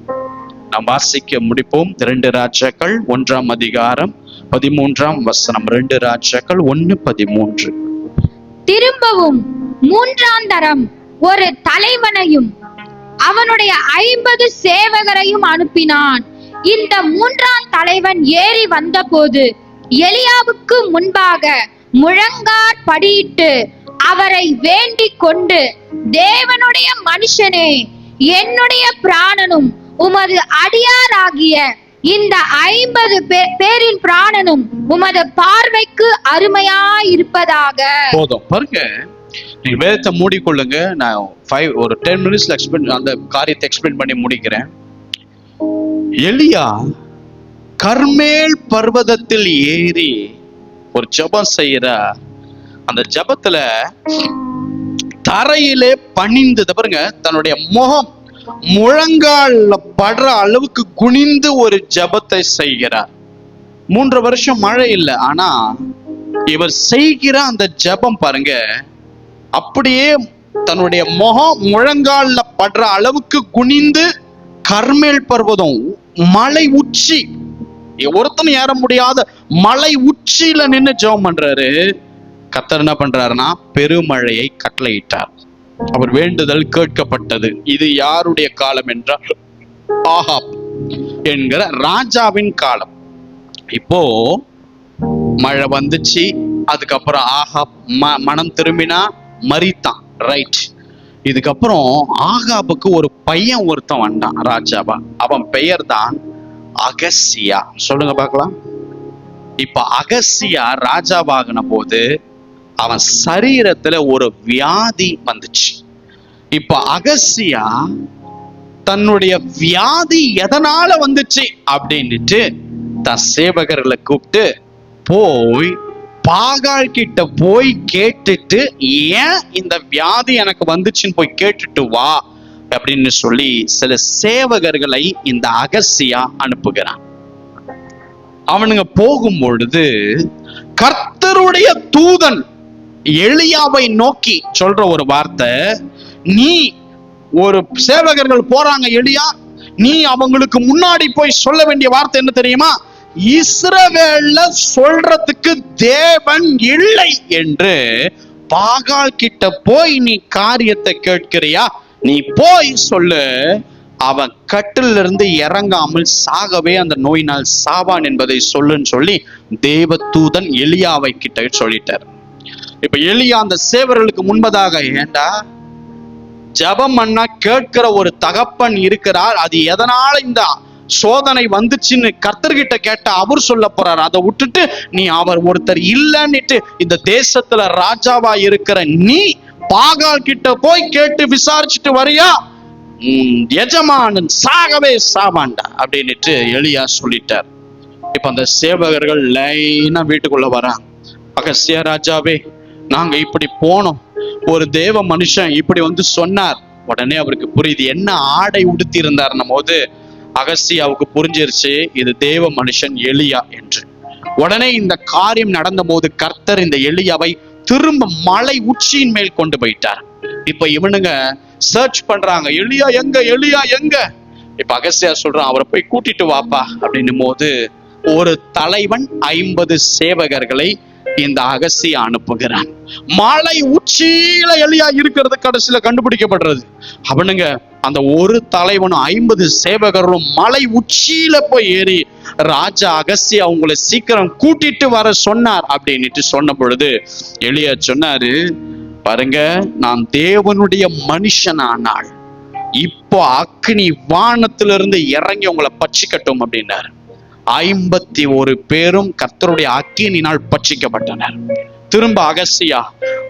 [SPEAKER 1] நாம் வாசிக்க முடிப்போம். 2 ராஜாக்கள் 1ஆம் அதிகாரம் 13ஆம் வசனம். 2 ராஜாக்கள் 1:13.
[SPEAKER 2] திரும்பவும் 3ஆம் தரம் ஒரு தலைவனையும் அவனுடைய 50 சேவகரையும் அனுப்பினான். இந்த 3ஆம் தலைவன் ஏறி வந்தபோது எலியாவுக்கு முன்பாக முழங்காற் படியிட்டு அவரை வேண்டிக் கொண்டு, தேவனுடைய மனுஷனே, என்னுடைய பிராணனும் உமது அடியாராகிய இந்த 50 பேரின் பிராணனும் உமது பார்வைக்கு அருமையாயிருப்பதாக.
[SPEAKER 1] போதும் பாருங்க, நீங்க வேதத்தை மூடிக்கொள்ளுங்க. நான் ஒரு 10 மினிட்ஸ்ல அந்த காரியத்தை எக்ஸ்பிளைன் பண்ணி முடிக்கிறேன். எலியா கர்மேல் பர்வதத்தில் ஏறி ஒரு ஜெபம் செய்யற, அந்த ஜெபத்துல தரையிலே பணிந்து, பாருங்க, தன்னுடைய முகம் முழங்கால்ல படுற அளவுக்கு குனிந்து ஒரு ஜெபத்தை செய்கிறார். 3 வருஷம் மழை இல்லை, ஆனா இவர் செய்கிற அந்த ஜெபம் பாருங்க, அப்படியே தன்னுடைய முகம் முழங்கால்ல படுற அளவுக்கு குனிந்து கர்மேல் பர்வதம், மலை உச்சி, ஒருத்தனும் ஏற முடியாத மலை உச்சியில நின்று ஜெபம் பண்றாரு. கர்த்தர் என்ன பண்றாருன்னா பெருமழையை கட்டளையிட்டார். அவர் வேண்டுதல் கேட்கப்பட்டது. இது யாருடைய காலம் என்றால் ஆகாப் என்கிற ராஜாவின் காலம். இப்போ மழை வந்துச்சு, அதுக்கப்புறம் ஆகாப் மனம் திரும்பினா, மரித்தான், ரைட். இதுக்கப்புறம் ஆகாபுக்கு ஒரு பையன் ஒருத்தன் வந்தான் ராஜாவா. அவன் பெயர் தான் அகசியா. சொல்லுங்க பார்க்கலாம். இப்ப அகசியா ராஜாவாகின போது அவன் சரீரத்துல ஒரு வியாதி வந்துச்சு. இப்ப அகசியா தன்னுடைய வியாதி எதனால வந்துச்சு அப்படின்னுட்டு தன் சேவகர்களை கூப்பிட்டு போய் பாகால் கிட்ட போய் கேட்டுட்டு, ஏன் இந்த வியாதி எனக்கு வந்துச்சுன்னு போய் கேட்டுட்டு வா அப்படின்னு சொல்லி சில சேவகர்களை இந்த அகசியா அனுப்புகிறான். அவனுங்க போகும் பொழுது கர்த்தருடைய தூதன் எலியாவை நோக்கி சொல்ற ஒரு வார்த்தை, நீ ஒரு சேவகர்கள் போறாங்க எலியா, நீ அவங்களுக்கு முன்னாடி போய் சொல்ல வேண்டிய வார்த்தை என்ன தெரியுமா? இஸ்ரவேல்ல சொல்றதுக்கு தேவன் இல்லை என்று பாகால் கிட்ட போய் நீ காரியத்தை கேட்கிறியா? நீ போய் சொல்லு, அவன் கட்டில இருந்து இறங்காமல் சாகவே அந்த நோயினால் சாவான் என்பதை சொல்லுன்னு சொல்லி தேவதூதன் எலியாவை கிட்ட சொல்லிட்டார். இப்ப எலியா அந்த சேவர்களுக்கு முன்பதாக, ஏண்டா ஜெபம் பண்ணா கேட்கிற ஒரு தகப்பன் இருக்கிறார், அது எதனால இந்த சோதனை வந்துச்சுன்னு கர்த்தர்கிட்ட கேட்ட அவர் சொல்ல போறார். அதை விட்டுட்டு நீ அவர் ஒருத்தர் இல்லன்னுட்டு இந்த தேசத்துல ராஜாவா இருக்கிற நீ பாகால் கிட்ட போய் கேட்டு விசாரிச்சுட்டு வரியா? எஜமானன் சாகவே சாவான்டா அப்படின்னுட்டு எலியா சொல்லிட்டார். இப்ப அந்த சேவகர்கள் லைனா வீட்டுக்குள்ள வராங்க. அகசியா ராஜாவே, நாங்க இப்படி போனோம், ஒரு தேவ மனுஷன் இப்படி வந்து சொன்னார். உடனே அவருக்கு புரியுது என்ன ஆடை உடுத்தி இருந்தாருன்ன போது அகசியாவுக்கு புரிஞ்சிருச்சு இது தேவ மனுஷன் எலியா என்று. உடனே இந்த காரியம் நடந்த போது கர்த்தர் இந்த எலியாவை திரும்ப மலை உச்சியின் மேல் கொண்டு போயிட்டார். இப்ப இவனுங்க சர்ச் பண்றாங்க, எலியா எங்க, எலியா எங்க? இப்ப அகசியா சொல்றான், அவரை போய் கூட்டிட்டு வாப்பா அப்படின்னும் போது ஒரு தலைவன் 50 சேவகர்களை இந்த அகசியா அனுப்புகிறான். மலை உச்சியில எலியா இருக்கிறது கடைசியில கண்டுபிடிக்கப்படுறது. அவனுங்க அந்த ஒரு தலைவனும் 50 சேவகர்களும் மலை உச்சியில போய் ஏறி, ராஜா அகசியா அவங்களை சீக்கிரம் கூட்டிட்டு வர சொன்னார் அப்படின்னுட்டு சொன்ன பொழுது எலியா சொன்னாரு, பாருங்க, நான் தேவனுடைய மனுஷனானால் இப்போ அக்னி வானத்திலிருந்து இறங்கி உங்களை பட்சிக்கட்டும் அப்படின்னாரு. 51 பேரும் கர்த்தருடைய அக்கினினால் பட்சிக்கப்பட்டனர். திரும்ப அகசியா,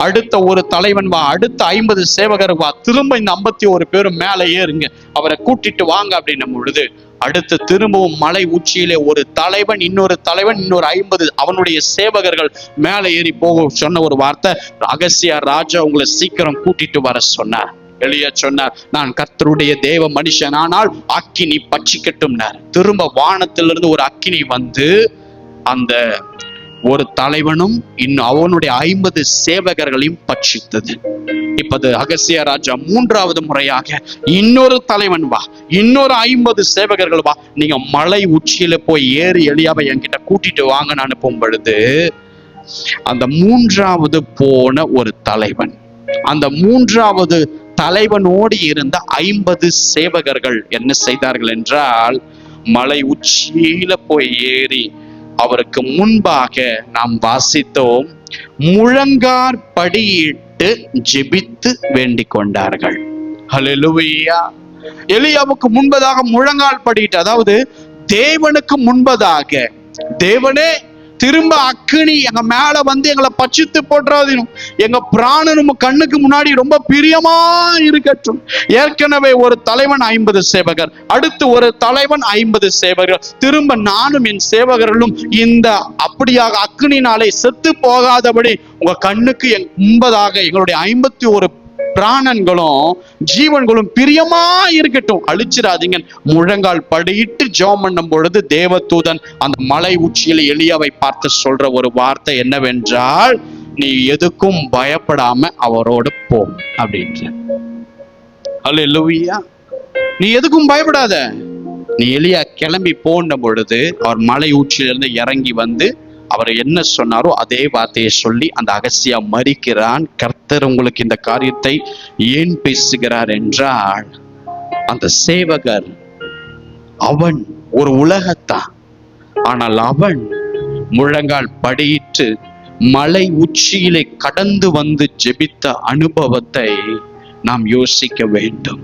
[SPEAKER 1] அடுத்த ஒரு தலைவன் வா, அடுத்த 50 சேவகர் வா, திரும்ப இந்த 51 பேரும் மேலே ஏறுங்க, அவரை கூட்டிட்டு வாங்க அப்படின்னும் பொழுது அடுத்து திரும்பவும் மலை உச்சியிலே ஒரு தலைவன், இன்னொரு தலைவன், இன்னொரு 50 அவனுடைய சேவகர்கள் மேலே ஏறி போக சொன்ன ஒரு வார்த்தை, அகசியா ராஜா உங்களை சீக்கிரம் கூட்டிட்டு வர சொன்னார். எலியா சொன்னார், நான் கர்த்தருடைய தேவ மனுஷனானால் அக்கினி பட்சிக்கட்டும். திரும்ப வானத்திலிருந்து ஒரு அக்கினி வந்து அந்த ஒரு தலைவனும் இன்னும் அவனுடைய 50 சேவகர்களையும் பட்சித்தது. இப்பது அகசியா ராஜா 3வது முறையாக இன்னொரு தலைவன் வா, இன்னொரு 50 சேவகர்கள் வா, நீங்க மலை உச்சியில போய் ஏறி எலியாவை என்கிட்ட கூட்டிட்டு வாங்கன்னு அனுப்பும் பொழுது அந்த 3வது போன ஒரு தலைவன், அந்த 3வது தலைவனோடு இருந்த 50 சேவகர்கள் என்ன செய்தார்கள் என்றால், மலை உச்சியில போய் ஏறி அவருக்கு முன்பாக நாம் வாசித்தோம், முழங்கார் படியிட்டு ஜெபித்து வேண்டிக் கொண்டார்கள். ஹல்லேலூயா. எலியாவுக்கு முன்பதாக முழங்கால் படியிட்டு, அதாவது தேவனுக்கு முன்பதாக, தேவனே திரும்ப அக்கினி எங்க மேல வந்து எங்களை பட்சித்து போட்டுறாதீங்க, எங்க பிராணனும் கண்ணுக்கு முன்னாடி ரொம்ப பிரியமா இருக்கட்டும். ஏற்கனவே ஒரு தலைவன் 50 சேவகர், அடுத்து ஒரு தலைவன் 50 சேவகர், திரும்ப நானும் என் சேவகர்களும் இந்த அப்படியாக அக்கினினாலே செத்து போகாதபடி உங்க கண்ணுக்கு முன்பதாக எங்களுடைய 51 பிராணன்களும் ஜீவன்களும் பிரியமா இருக்கட்டும், அழிச்சிடாதீங்க. முழங்கால் படியிட்டு ஜெபம் பண்ணும் பொழுது தேவதூதன் அந்த மலை உச்சியில் எலியாவை பார்த்து சொல்ற ஒரு வார்த்தை என்னவென்றால், நீ எதுக்கும் பயப்படாம அவரோடு போ அப்படின்ற. அல்லேலூயா. நீ எதுக்கும் பயப்படாத. நீ எலியா கிளம்பி போன பொழுது அவர் மலை உச்சியிலிருந்து இறங்கி வந்து அவர் என்ன சொன்னாரோ அதே வார்த்தையை சொல்லி அந்த அகசியா மரிக்கிறான். கர்த்தர் உங்களுக்கு இந்த காரியத்தை ஏன் பேசுகிறார் என்றால், அந்த சேவகர் அவன் ஒரு உலகத்தான், ஆனால் அவன் முழங்கால் படியிட்டு மலை உச்சியிலே கடந்து வந்து ஜெபித்த அனுபவத்தை நாம் யோசிக்க வேண்டும்.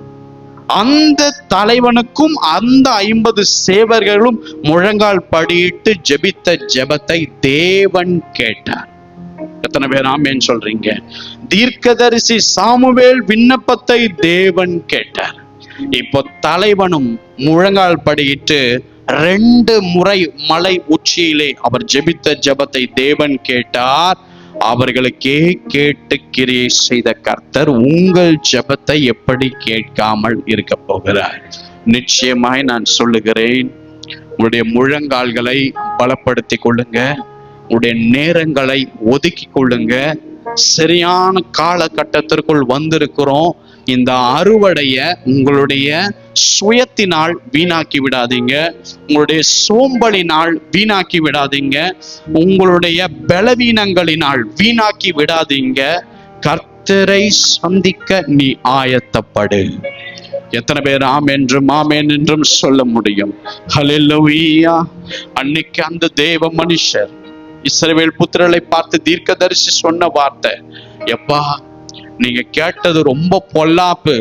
[SPEAKER 1] அந்த தலைவனுக்கும் அந்த 50 சேவர்களும் முழங்கால் படியிட்டு ஜெபித்த ஜெபத்தை தேவன் கேட்டார். எத்தனை பேர் ஆமென் சொல்றீங்க? தீர்க்கதரிசி சாமுவேல் விண்ணப்பத்தை தேவன் கேட்டார். இப்போ தலைவனும் முழங்கால் படியிட்டு 2 முறை மலை உச்சியிலே அவர் ஜெபித்த ஜெபத்தை தேவன் கேட்டார். அவர்களுக்கே கேட்டு கிரியை செய்த கர்த்தர் உங்கள் ஜெபத்தை எப்படி கேட்காமல் இருக்க போகிறார்? நிச்சயமாய் நான் சொல்லுகிறேன், உங்களுடைய முழங்கால்களை பலப்படுத்திக் கொள்ளுங்க, உங்களுடைய நேரங்களை ஒதுக்கி கொள்ளுங்க. சரியான காலகட்டத்திற்குள் வந்திருக்கிறோம். இந்த அறுவடைய உங்களுடைய சுயத்தினால் வீணாக்கி விடாதீங்க, உங்களுடைய சோம்பலினால் வீணாக்கி விடாதீங்க, உங்களுடைய பலவீனங்களினால் வீணாக்கி விடாதீங்க. கர்த்தரை சந்திக்க நீ ஆயத்தப்படு. எத்தனை பேர் ஆமென் என்றும் சொல்ல முடியும்? ஹல்லேலூயா. அன்னைக்கு அந்த தேவ மனுஷர் இஸ்ரவேல் புத்திரரை பார்த்து தீர்க்கதரிசி சொன்ன வார்த்தை, எப்பா நீங்க கேட்டது ரொம்ப பொல்லாப்பு,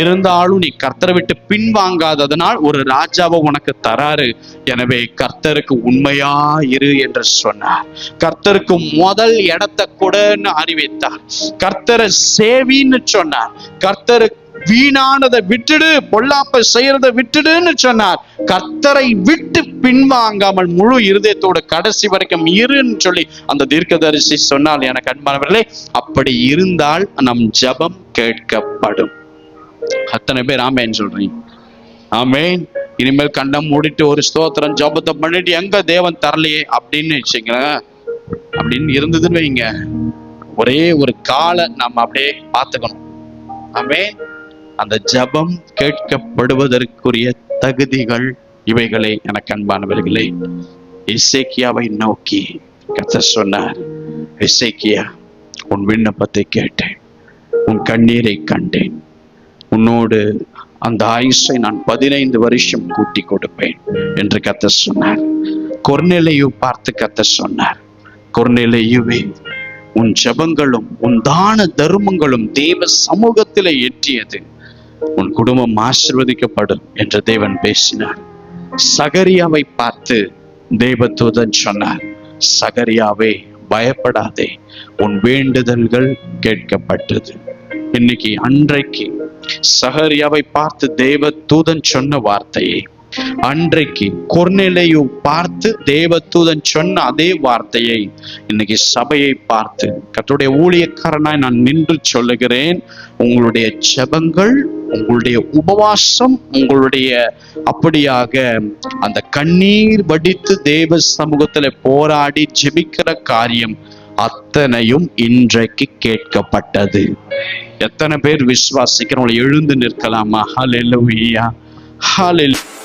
[SPEAKER 1] இருந்தாலும் நீ கர்த்தரை விட்டு பின்வாங்காததனால் ஒரு ராஜாவை உனக்கு தராரு, எனவே கர்த்தருக்கு உண்மையா இரு என்று சொன்னார். கர்த்தருக்கு முதல் இடத்தை கொடுன்னு அறிவித்தார். கர்த்தரை சேவின்னு சொன்னார். கர்த்தருக்கு வீணானதை விட்டுடு, பொல்லாப்பை செய்யறதை விட்டுடுன்னு சொன்னார். கர்த்தரை விட்டு பின்வாங்காமல் முழு இருதயத்தோட கடைசி வரைக்கும் இருன்னு சொல்லி அந்த தீர்க்கதரிசி சொன்னால், எனக்கு அன்பானவர்களே, அப்படி இருந்தால் நம் ஜெபம் கேட்கப்படும். அத்தனை பேர் ஆமென் சொல்றீங்க? ஆமென். இனிமேல் கண்டம் மூடிட்டு ஒரு ஸ்தோத்திரம் ஜெபத்தை பண்ணிட்டு எங்க தேவன் தரலையே அப்படின்னு வச்சுங்களேன், அப்படின்னு இருந்ததுன்னு வைங்க, ஒரே ஒரு காலை நம்ம அப்படியே பார்த்துக்கணும். ஆமென். அந்த ஜெபம் கேட்கப்படுவதற்குரிய தகுதிகள் இவைகளை எனக்கு அன்பானவர்களே. எசேக்கியாவை நோக்கி கர்த்தர் சொன்னார், எசேக்கியா உன் விண்ணப்பத்தை கேட்டேன், உன் கண்ணீரை கண்டேன், உன்னோடு அந்த ஆயுசை நான் 15 வருஷம் கூட்டி கொடுப்பேன் என்று கர்த்தர் சொன்னார். கொர்நேலியு பார்த்து கர்த்தர் சொன்னார், கொர்நேலியுவே உன் ஜெபங்களும் உன் தான தர்மங்களும் தேவ சமூகத்திலே ஏற்றியது, உன் குடும்பம் ஆசீர்வதிக்கப்படும் என்று தேவன் பேசினார். சகரியாவை பார்த்து தேவதூதன் சொன்னார், சகரியாவே பயப்படாதே, உன் வேண்டுதல்கள் கேட்கப்பட்டது. இன்னைக்கு அன்றைக்கு சகரியாவை பார்த்து தேவதூதன் சொன்ன வார்த்தையை, அன்றைக்கு கொர்நேலியு பார்த்து தேவதூதன் சொன்ன அதே வார்த்தையை இன்னைக்கு சபையை பார்த்து கர்த்தருடைய ஊழியக்காரனாய் நான் நின்று சொல்லுகிறேன். உங்களுடைய ஜெபங்கள், உங்களுடைய உபவாசம், உங்களுடைய அப்படியாக அந்த கண்ணீர் வடித்து தேவ சமூகத்துல போராடி ஜெபிக்கிற காரியம் அத்தனையும் இன்றைக்கு கேட்கப்பட்டது. எத்தனை பேர் விசுவாசிக்கிறவங்களை எழுந்து நிற்கலாமா? ஹல்லேலூயா, ஹல்லேலூயா.